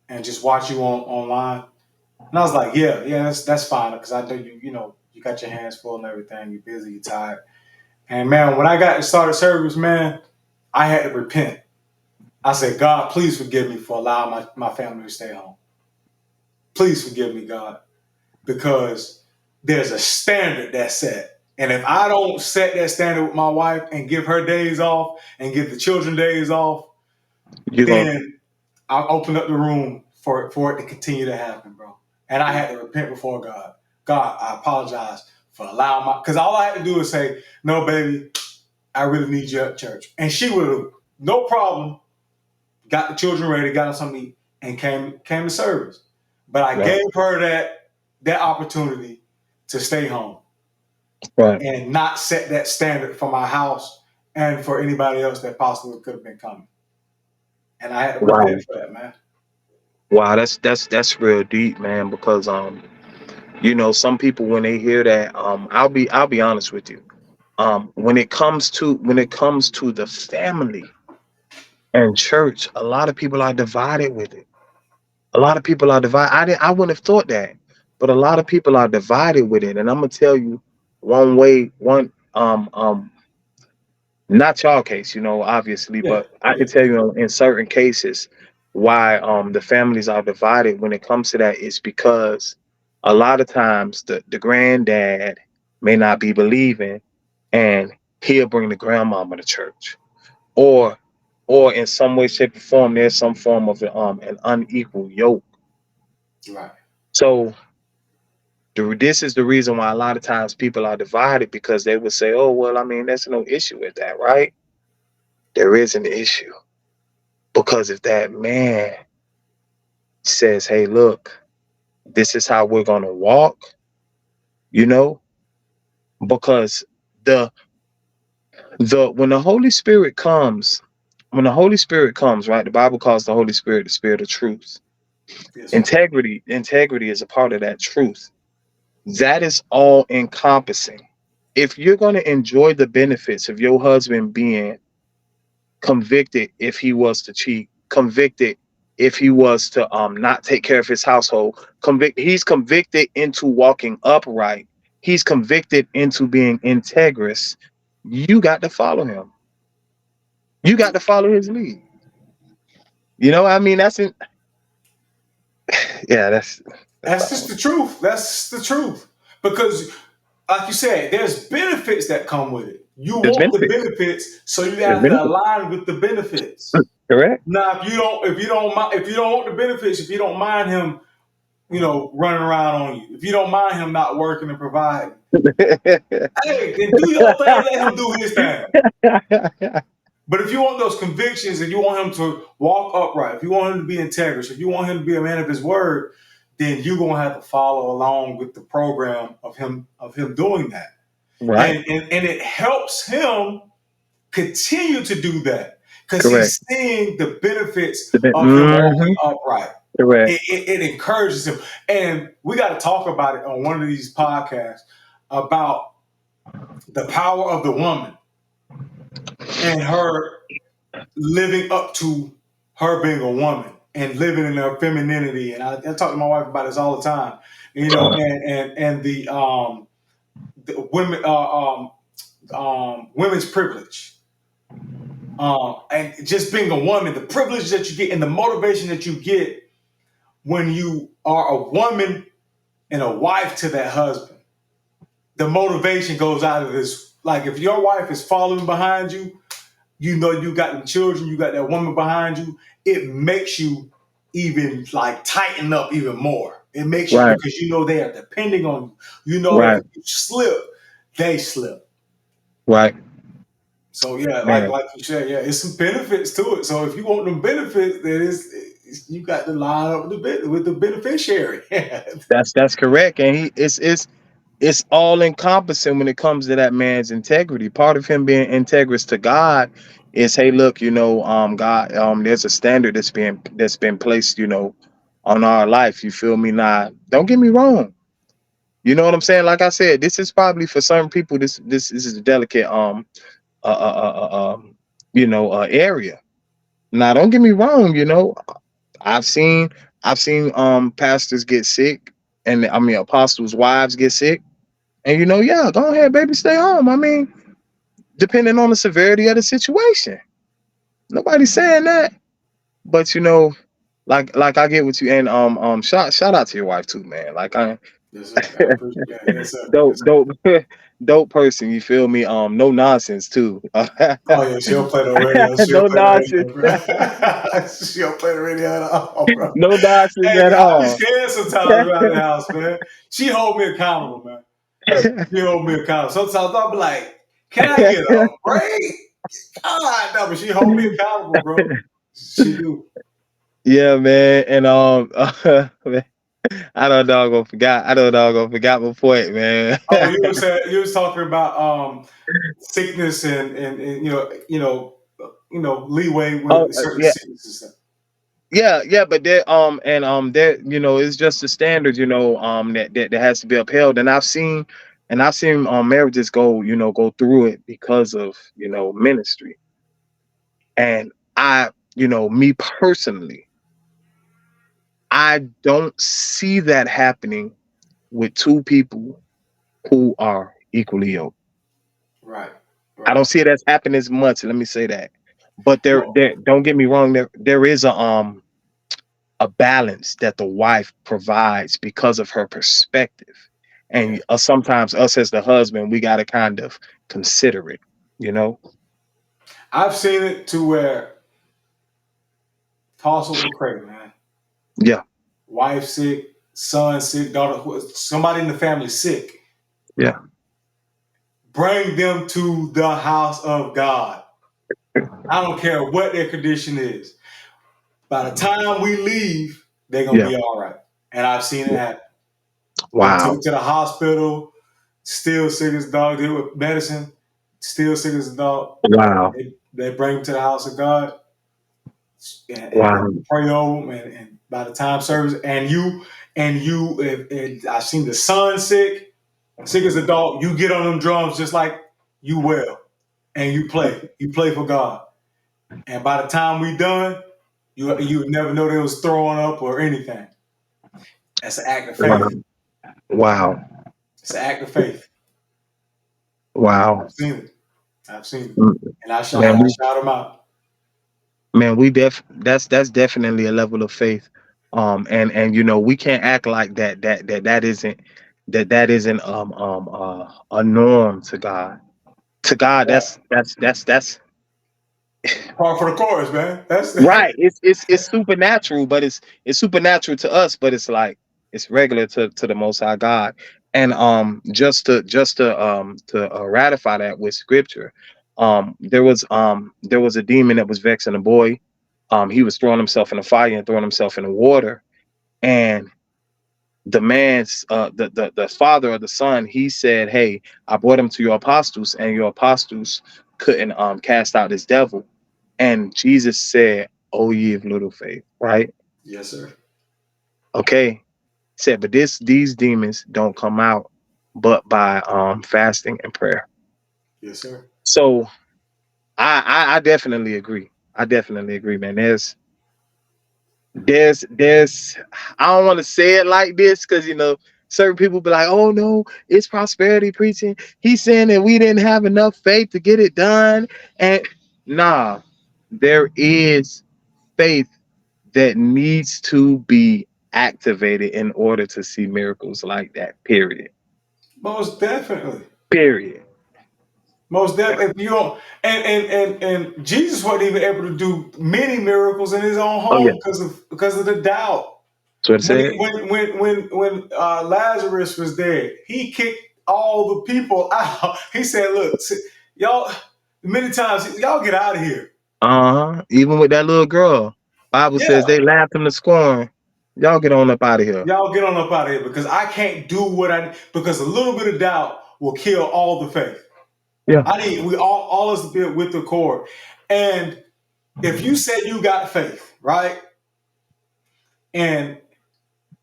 and just watch you online?" And I was like, yeah, that's fine, because I know you got your hands full and everything. You're busy, you're tired. And man, when I got to started service, man, I had to repent. I said, God, please forgive me for allowing my family to stay home. Please forgive me, God, because there's a standard that's set. And if I don't set that standard with my wife and give her days off and give the children days off, You're gonna then I'll open up the room for it to continue to happen, bro. And I had to repent before God. God, I apologize for allowing because all I had to do is say, no, baby, I really need you at church. And she would have, no problem, got the children ready, got them something to eat, and came to service. But I right. gave her that opportunity to stay home Right. and not set that standard for my house and for anybody else that possibly could have been coming. And I had to Wow. repent for that, man. Wow. That's real deep, man. Because some people, when they hear that, I'll be honest with you. When it comes to the family and church, a lot of people are divided with it. A lot of people are divided. I wouldn't have thought that, but a lot of people are divided with it. And I'm gonna tell you not y'all case, obviously, Yeah, but I yeah, can tell you in certain cases why the families are divided when it comes to that is because a lot of times the granddad may not be believing, and he'll bring the grandmama to church, or in some way, shape, or form, there's some form of an unequal yoke. right. So this is the reason why a lot of times people are divided, because they would say, "Oh, well, I mean, there's no issue with that, right?" There is an issue, because if that man says, "Hey, look, this is how we're gonna walk," you know, because the when the Holy Spirit comes, right? The Bible calls the Holy Spirit the Spirit of truth. Yes, sir. Integrity is a part of that truth. That is all encompassing. If you're going to enjoy the benefits of your husband being convicted if he was to cheat, convicted if he was to not take care of his household, he's convicted into walking upright, he's convicted into being integrous, you got to follow him. You got to follow his lead. I mean, yeah, that's That's all. just the truth. That's the truth. Because, like you said, there's benefits that come with it. You There's want the benefits. benefits, so you There's have to benefits. align with the benefits. Correct. Now, if you don't want the benefits, if you don't mind him, running around on you, if you don't mind him not working and providing, hey, then do your thing. Let him do his thing. But if you want those convictions and you want him to walk upright, if you want him to be integrous, if you want him to be a man of his word, then you're gonna have to follow along with the program of him doing that. Right. And it helps him continue to do that because Correct. he's seeing the benefits of him walking Mhm. upright. Correct. It encourages him. And we got to talk about it on one of these podcasts about the power of the woman and her living up to her being a woman and living in her femininity. And I talk to my wife about this all the time. And the women women's privilege. And just being a woman, the privilege that you get and the motivation that you get when you are a woman and a wife to that husband. The motivation goes out of this. Like if your wife is following behind you, you know you got the children, you got that woman behind you, it makes you even like tighten up even more. It makes you Right. because you know they are depending on you. You know that Right. if you slip, they slip. Right. So yeah, Man, like you said, yeah, it's some benefits to it. So if you want them benefits, then you got to line up with the beneficiary. that's correct. And it's all encompassing when it comes to that man's integrity. Part of him being integrous to God is, hey, look, God, there's a standard that's been placed, on our life. You feel me? Now, don't get me wrong. You know what I'm saying? Like I said, this is probably for some people. This is a delicate area. Now, don't get me wrong. I've seen I've seen pastors get sick, and I mean apostles' wives get sick, and yeah, go ahead, baby, stay home. I mean, depending on the severity of the situation. Nobody's saying that, but like I get with you, and shout out to your wife too, man. Like I Yes, sir. I appreciate that. Yes, sir. dope Yes, sir. dope dope person. You feel me? No nonsense too. Oh yeah, she'll play the radio. She'll No play the nonsense. radio, bro. She'll play the radio at all, bro. No nonsense Hey, at I be all. scared sometimes around the house, man. She hold me accountable, man. She hold me accountable. Sometimes I'll be like, "Can I get a break?" God, no, but she hold me accountable, bro. She do. Yeah, man, and man, I don't doggone forgot my point, man. Oh, you was talking about sickness and leeway Oh, with certain yeah, sicknesses. yeah, but there, it's just a standard, that has to be upheld. And I've seen marriages go through it because of ministry. And me personally, I don't see that happening with two people who are equally yoked. Right, I right. don't see it as happening as much. Let me say that. But Well, there, don't get me wrong. There is a balance that the wife provides because of her perspective, yeah. and sometimes us as the husband, we got to kind of consider it. You know? I've seen it to where toss over the cradle, man. Yeah, Wife sick, son sick, daughter, somebody in the family sick. yeah, Bring them to the house of God. I don't care what their condition is. By the time we leave, they're gonna yeah. be all right. And I've seen it happen. They took Wow, it to the hospital, still sick as a dog. Did with medicine, still sick as a dog. wow, They bring them to the house of God and wow, pray over them. And by the time service, and I've seen the son sick as a dog. You get on them drums just like you will, and you play. You play for God. And by the time we done, you would never know they was throwing up or anything. That's an act of wow, faith. wow, It's an act of faith. wow. I've seen it. I've seen it, Mm, and Man, I shout them out. we that's definitely a level of faith. And we can't act like that isn't that isn't a norm to God. To God, Right. that's Part for the chorus, man. That's right. It's supernatural, but it's supernatural to us, but it's like it's regular to the Most High God. And just to ratify that with scripture, there was a demon that was vexing a boy. He was throwing himself in the fire and throwing himself in the water, and the father of the son, he said, "Hey, I brought him to your apostles, and your apostles couldn't cast out this devil." And Jesus said, "Oh, ye of little faith," right? yes, sir. Okay. Said, but these demons don't come out but by fasting and prayer. Yes, sir. So I definitely agree. I definitely agree, man. There's I don't want to say it like this because certain people be like, "Oh no, it's prosperity preaching. He's saying that we didn't have enough faith to get it done." And nah, there is faith that needs to be activated in order to see miracles like that. Period. Most definitely. Period. Most definitely. If you don't, and Jesus wasn't even able to do many miracles in his own Oh yeah, home because of the doubt. that's what it When said. he, when Lazarus was dead, he kicked all the people out. He said, "Look, y'all, many times y'all get out of here. Uh-huh. Even with that little girl, Bible Yeah, says they laughed him to scorn. Y'all get on up out of here. y'all get on up out of here because I can't do what I because a little bit of doubt will kill all the faith. Yeah. I need we all us to be with the cord. And if you say you got faith, right? And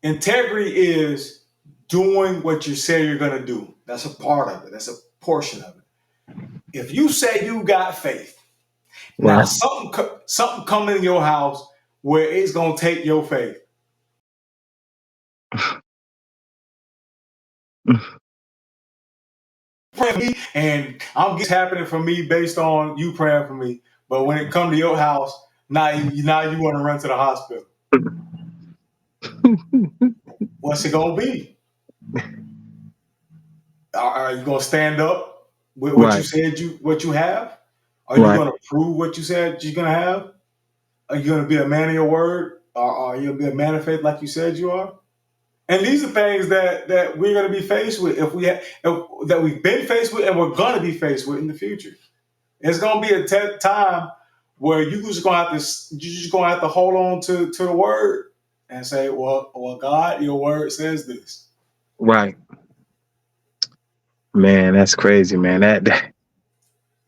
integrity is doing what you say you're going to do. That's a part of it. That's a portion of it. If you say you got faith, now Right. something coming in your house where it's going to take your faith. Pray for me, and I'm getting happening for me based on you praying for me. But when it come to your house, now you want to run to the hospital. What's it gonna be? Are you gonna stand up with what you Right. said what you have? Are you Right. gonna prove what you said you're gonna have? Are you gonna be a man of your word? Or are you gonna be a man of faith like you said you are? And these are things that we're gonna be faced with that we've been faced with and we're gonna be faced with in the future. It's gonna be a time where you're just gonna have to hold on to the word and say, well, God, your word says this. Right. Man, that's crazy, man.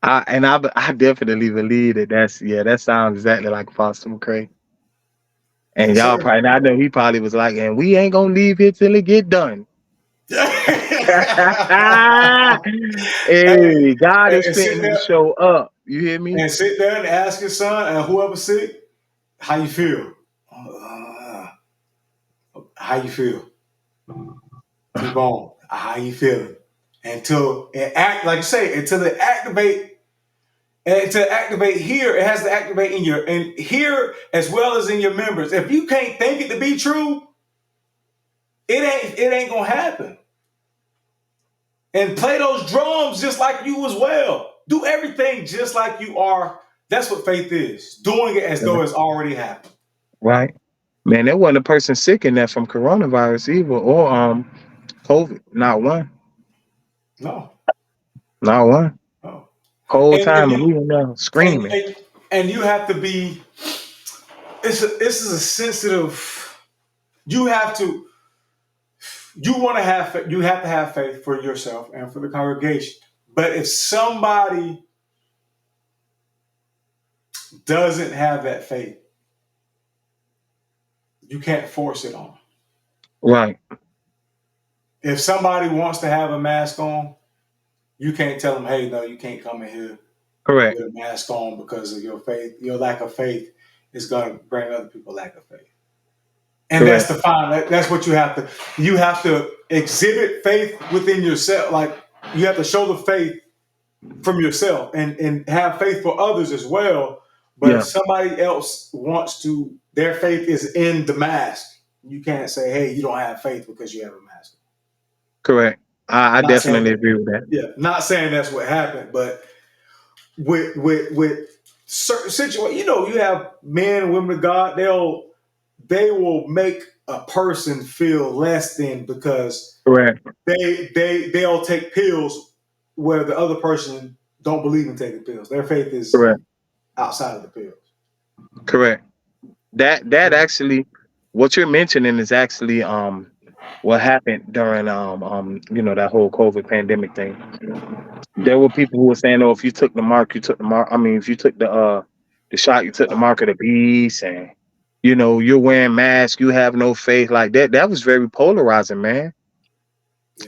I definitely believe that sounds exactly like Foster McCray. And Yes, y'all sir. probably I know he probably was like, and we ain't gonna leave here till it get done. Hey, Hey, God is and sit fitting to there show up. You hear me? and sit there and ask your son and whoever's sick, how you feel? Uh, how you feel? Keep on. How you feeling? Until it act like you say, until it activate. And to activate here, it has to activate in here as well as in your members. If you can't think it to be true, it ain't gonna happen. And play those drums just like you as well. Do everything just like you are. That's what faith is. Doing it as though it's already happened. Right. Man, there wasn't a person sick in that from coronavirus either or COVID. Not one. No, Not one. no. Whole And time and you we were there and, screaming. and and you have to be. This is a sensitive. You have to. You have to have faith for yourself and for the congregation. But if somebody doesn't have that faith, you can't force it on them. Right. If somebody wants to have a mask on, you can't tell them, hey, no, you can't come in here Correct. with a mask on because of your faith. Your lack of faith is going to bring other people lack of faith. And that's Correct. the fine. That's what you have to. You have to exhibit faith within yourself. Like you have to show the faith from yourself and have faith for others as well. But if Yeah. somebody else wants to, their faith is in the mask. You can't say, hey, you don't have faith because you have a mask. Correct. I Not definitely saying, agree with that. yeah, not saying that's what happened, but with certain situations, you have men and women of God. They will make a person feel less than because Correct. they'll take pills where the other person don't believe in taking pills. Their faith is Correct. outside of the pills. Correct. That actually, what you're mentioning is actually what happened during that whole COVID pandemic thing. There were people who were saying, "Oh, if you took the mark, you took the mark. I mean, if you took the shot, you took the mark of the beast, and you're wearing masks, you have no faith." Like that. That was very polarizing, man.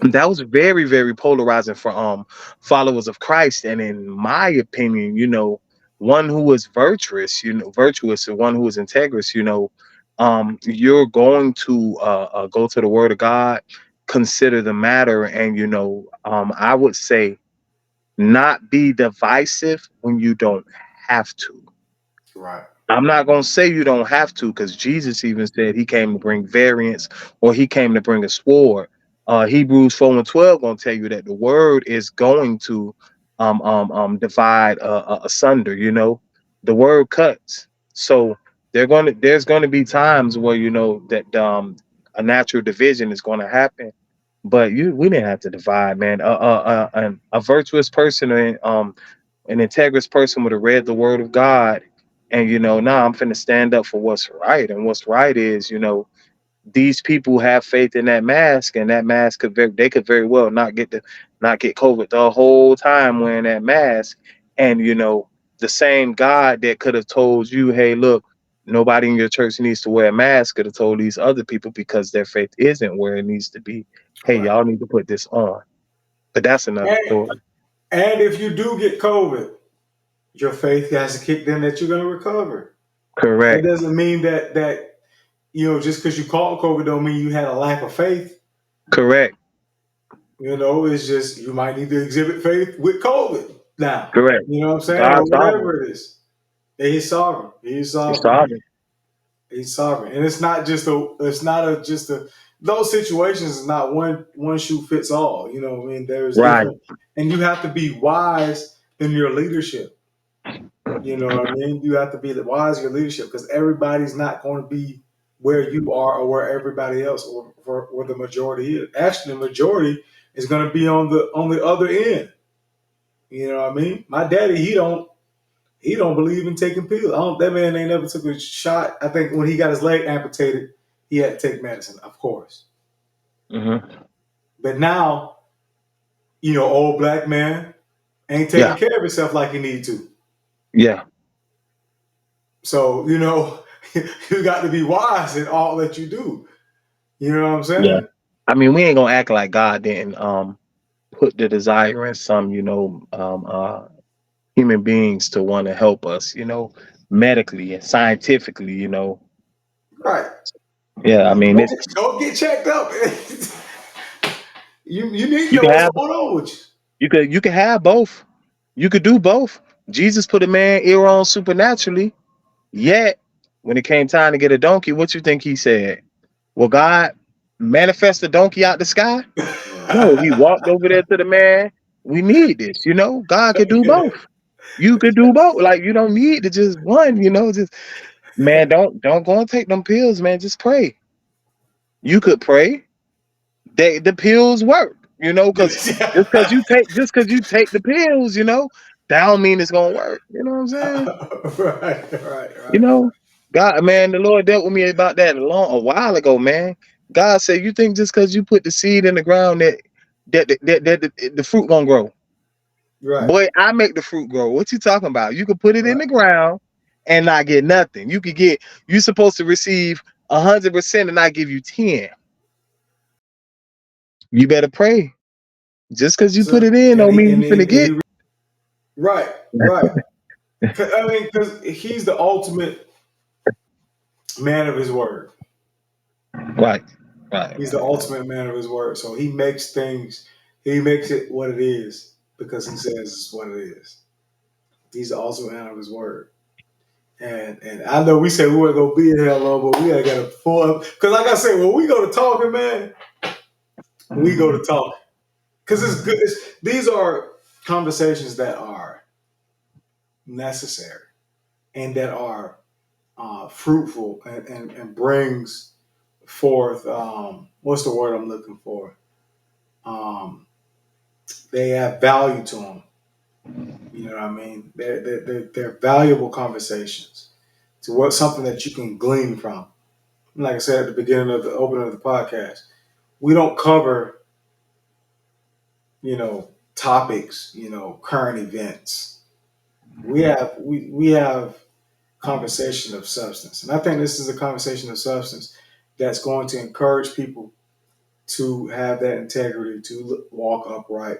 Yeah. That was very, very polarizing for followers of Christ. And in my opinion, one who is virtuous, and one who is integrous, you're going to go to the Word of God, consider the matter, and I would say not be divisive when you don't have to. Right. I'm not going to say you don't have to, because Jesus even said he came to bring variance, or he came to bring a sword. Hebrews 4 and 12 going to tell you that the word is going to divide asunder. The word cuts. So there's going to be times where that a natural division is going to happen. But we didn't have to divide, man. A virtuous person, and an integrous person would have read the word of God, and now I'm finna stand up for what's right. And what's right is, these people have faith in that mask, and that mask they could very well not get COVID the whole time wearing that mask. And the same God that could have told you, hey, look, nobody in your church needs to wear a mask, could have told these other people, because their faith isn't where it needs to be, hey, Right. y'all need to put this on. But that's another And, story. and if you do get COVID, your faith has to kick in that you're going to recover. That Correct. doesn't mean that just because you caught COVID don't mean you had a lack of faith. Correct. It's just you might need to exhibit faith with COVID now. Correct. You know what I'm saying? Or God's sovereign. whatever it is. He's sovereign. He's He's sovereign. sovereign. He's sovereign. And it's not just those situations is not one shoe fits all. You know what I mean? There's Right. different, and you have to be wise in your leadership. You know what I mean? You have to be wise in your leadership, because everybody's not going to be where you are or where everybody else or where the majority is. Actually, the majority is going to be on the other end. You know what I mean? My daddy, he don't believe in taking pills. That man ain't never took a shot. I think when he got his leg amputated, he had to take medicine, of course. Mm-hmm. But now, old black man ain't taking Yeah. care of himself like he need to. Yeah. So, you got to be wise in all that you do. You know what I'm Yeah. saying? I mean, we ain't gonna act like God didn't put the desire in some, human beings to want to help us, medically and scientifically. Right. Yeah, I mean, it's Go get checked up. you need to you know can what's have going on with you. you can have both. You could do both. Jesus put a man ear on supernaturally, yet when it came time to get a donkey, what you think he said? Will God manifest a donkey out the sky? No, he walked over there to the man. We need this, God could do both. You could do both. Like, you don't need to just one, just man, don't go and take them pills, man. Just pray. You could pray. The pills work, because just because you take the pills, that don't mean it's gonna work. You know what I'm saying? You Right. know, God, man, the Lord dealt with me about that a while ago, man. God said, you think just because you put the seed in the ground that the fruit gonna grow? Right. Boy, I make the fruit grow. What you talking about? You could put it in Right. the ground and not get nothing. You're supposed to receive 100% and I give you 10. You better pray. Just because you put So, it in and don't he mean and you he, finna and get. he right. Right. I mean, because he's the ultimate man of his word. Right. Right. He's the ultimate man of his word. So he makes it what it is because he says it's what it is. He's the ultimate man of his word. And I know we said we weren't gonna be in here long, but we gotta get a full up because like I said, when we go to talking, man, we go to talk because it's good. These are conversations that are necessary and that are fruitful and brings forth what's the word I'm looking for? Um, they have value to them. You know what I mean? They're valuable conversations to what something that you can glean from. Like I said at the beginning of the opening of the podcast, we don't cover, topics, current events. We have conversation of substance. And I think this is a conversation of substance that's going to encourage people to have that integrity, to walk upright,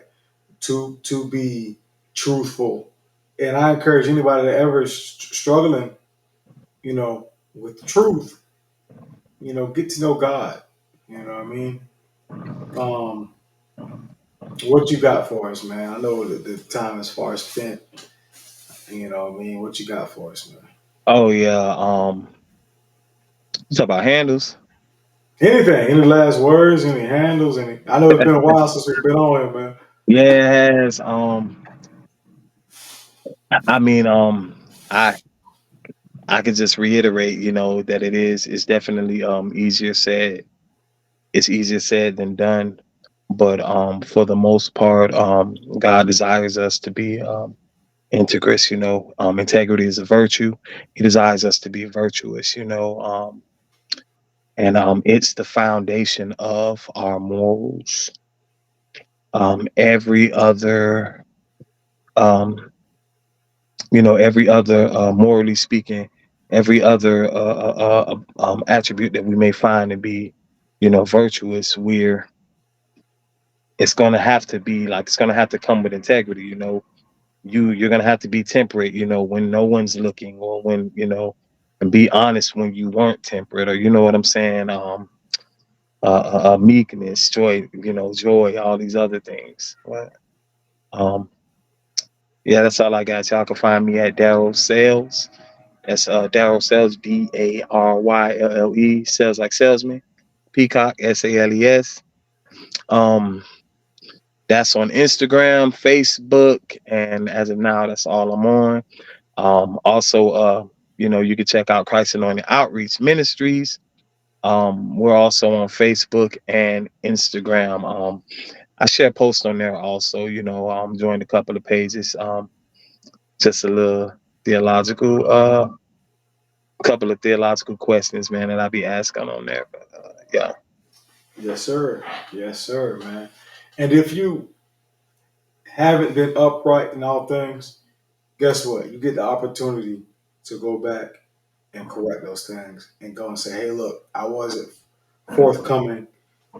to be truthful. And I encourage anybody that ever is struggling, with truth, get to know God. You know what I mean? Um, what you got for us, man? I know that the time is far spent. You know what I mean? What you got for us, man? Oh yeah. You talk about handles. Anything? Any last words? Any handles? Any? I know it's been a while since we've been on here, man. Yeah, it has. I mean, I could just reiterate, that it's definitely easier said. It's easier said than done. But for the most part, God desires us to be integrous. Integrity is a virtue. He desires us to be virtuous. And it's the foundation of our morals. Every other, um, every other, morally speaking, every other attribute that we may find to be, virtuous, it's going to have to be like it's going to have to come with integrity. You're going to have to be temperate. When no one's looking, or when and be honest when you weren't temperate, or you know what I'm saying. Meekness, joy, all these other things. Um, yeah, that's all I got. Y'all can find me at Daryl Sales. That's Daryl Sales, Darylle, sales like salesman. Peacock, Sales. Um, that's on Instagram, Facebook, and as of now, that's all I'm on. Also, you can check out Christ Anointed Outreach Ministries. We're also on Facebook and Instagram. I share posts on there also. Joined a couple of pages. Just a little theological, couple of theological questions, man, that I be asking on there. But yeah. Yes, sir. Yes, sir, man. And if you haven't been upright in all things, guess what? You get the opportunity to go back and correct those things and go and say, hey, look, I wasn't forthcoming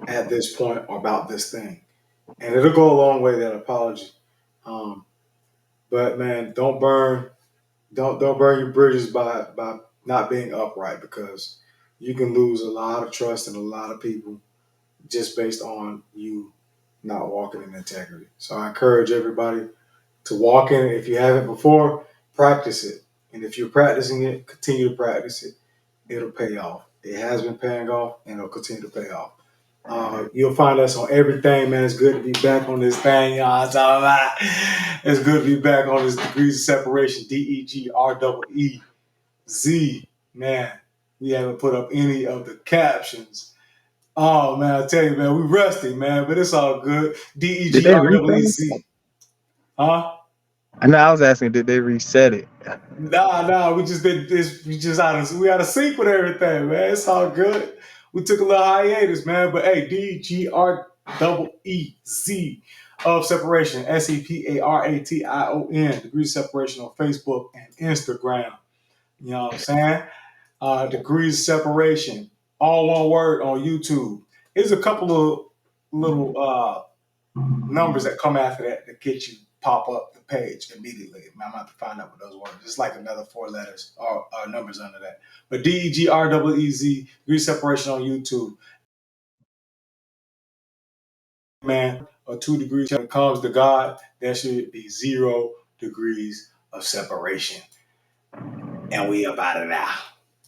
at this point or about this thing. And it'll go a long way, that apology. Um, but man, don't burn your bridges by not being upright, because you can lose a lot of trust in a lot of people just based on you not walking in integrity. So I encourage everybody to walk in it. If you haven't before, practice it. And if you're practicing it, continue to practice it. It'll pay off. It has been paying off, and it'll continue to pay off. You'll find us on everything, man. It's good to be back on this thing, y'all. I'm talking about. It's good to be back on this Degrees of Separation, DEGREEZ. Man, we haven't put up any of the captions. Oh, man, I tell you, man, we rusty, man, but it's all good. Did they reset it? DEGREEZ. Huh? I know I was asking, did they reset it? Nah, we just been this. We out of sync with everything, man. It's all good. We took a little hiatus, man. But hey, DGREEZ of Separation, SEPARATION, Degrees of Separation on Facebook and Instagram. You know what I'm saying? Degrees of Separation, all one word on YouTube. There's a couple of little numbers that come after that get you pop up the page immediately. I'm gonna have to find out what those words. It's like another 4 letters or numbers under that. But DEGREEZ, Degree Separation on YouTube. Man, or 2 degrees when it comes to God, there should be 0 degrees of separation. And we about it now.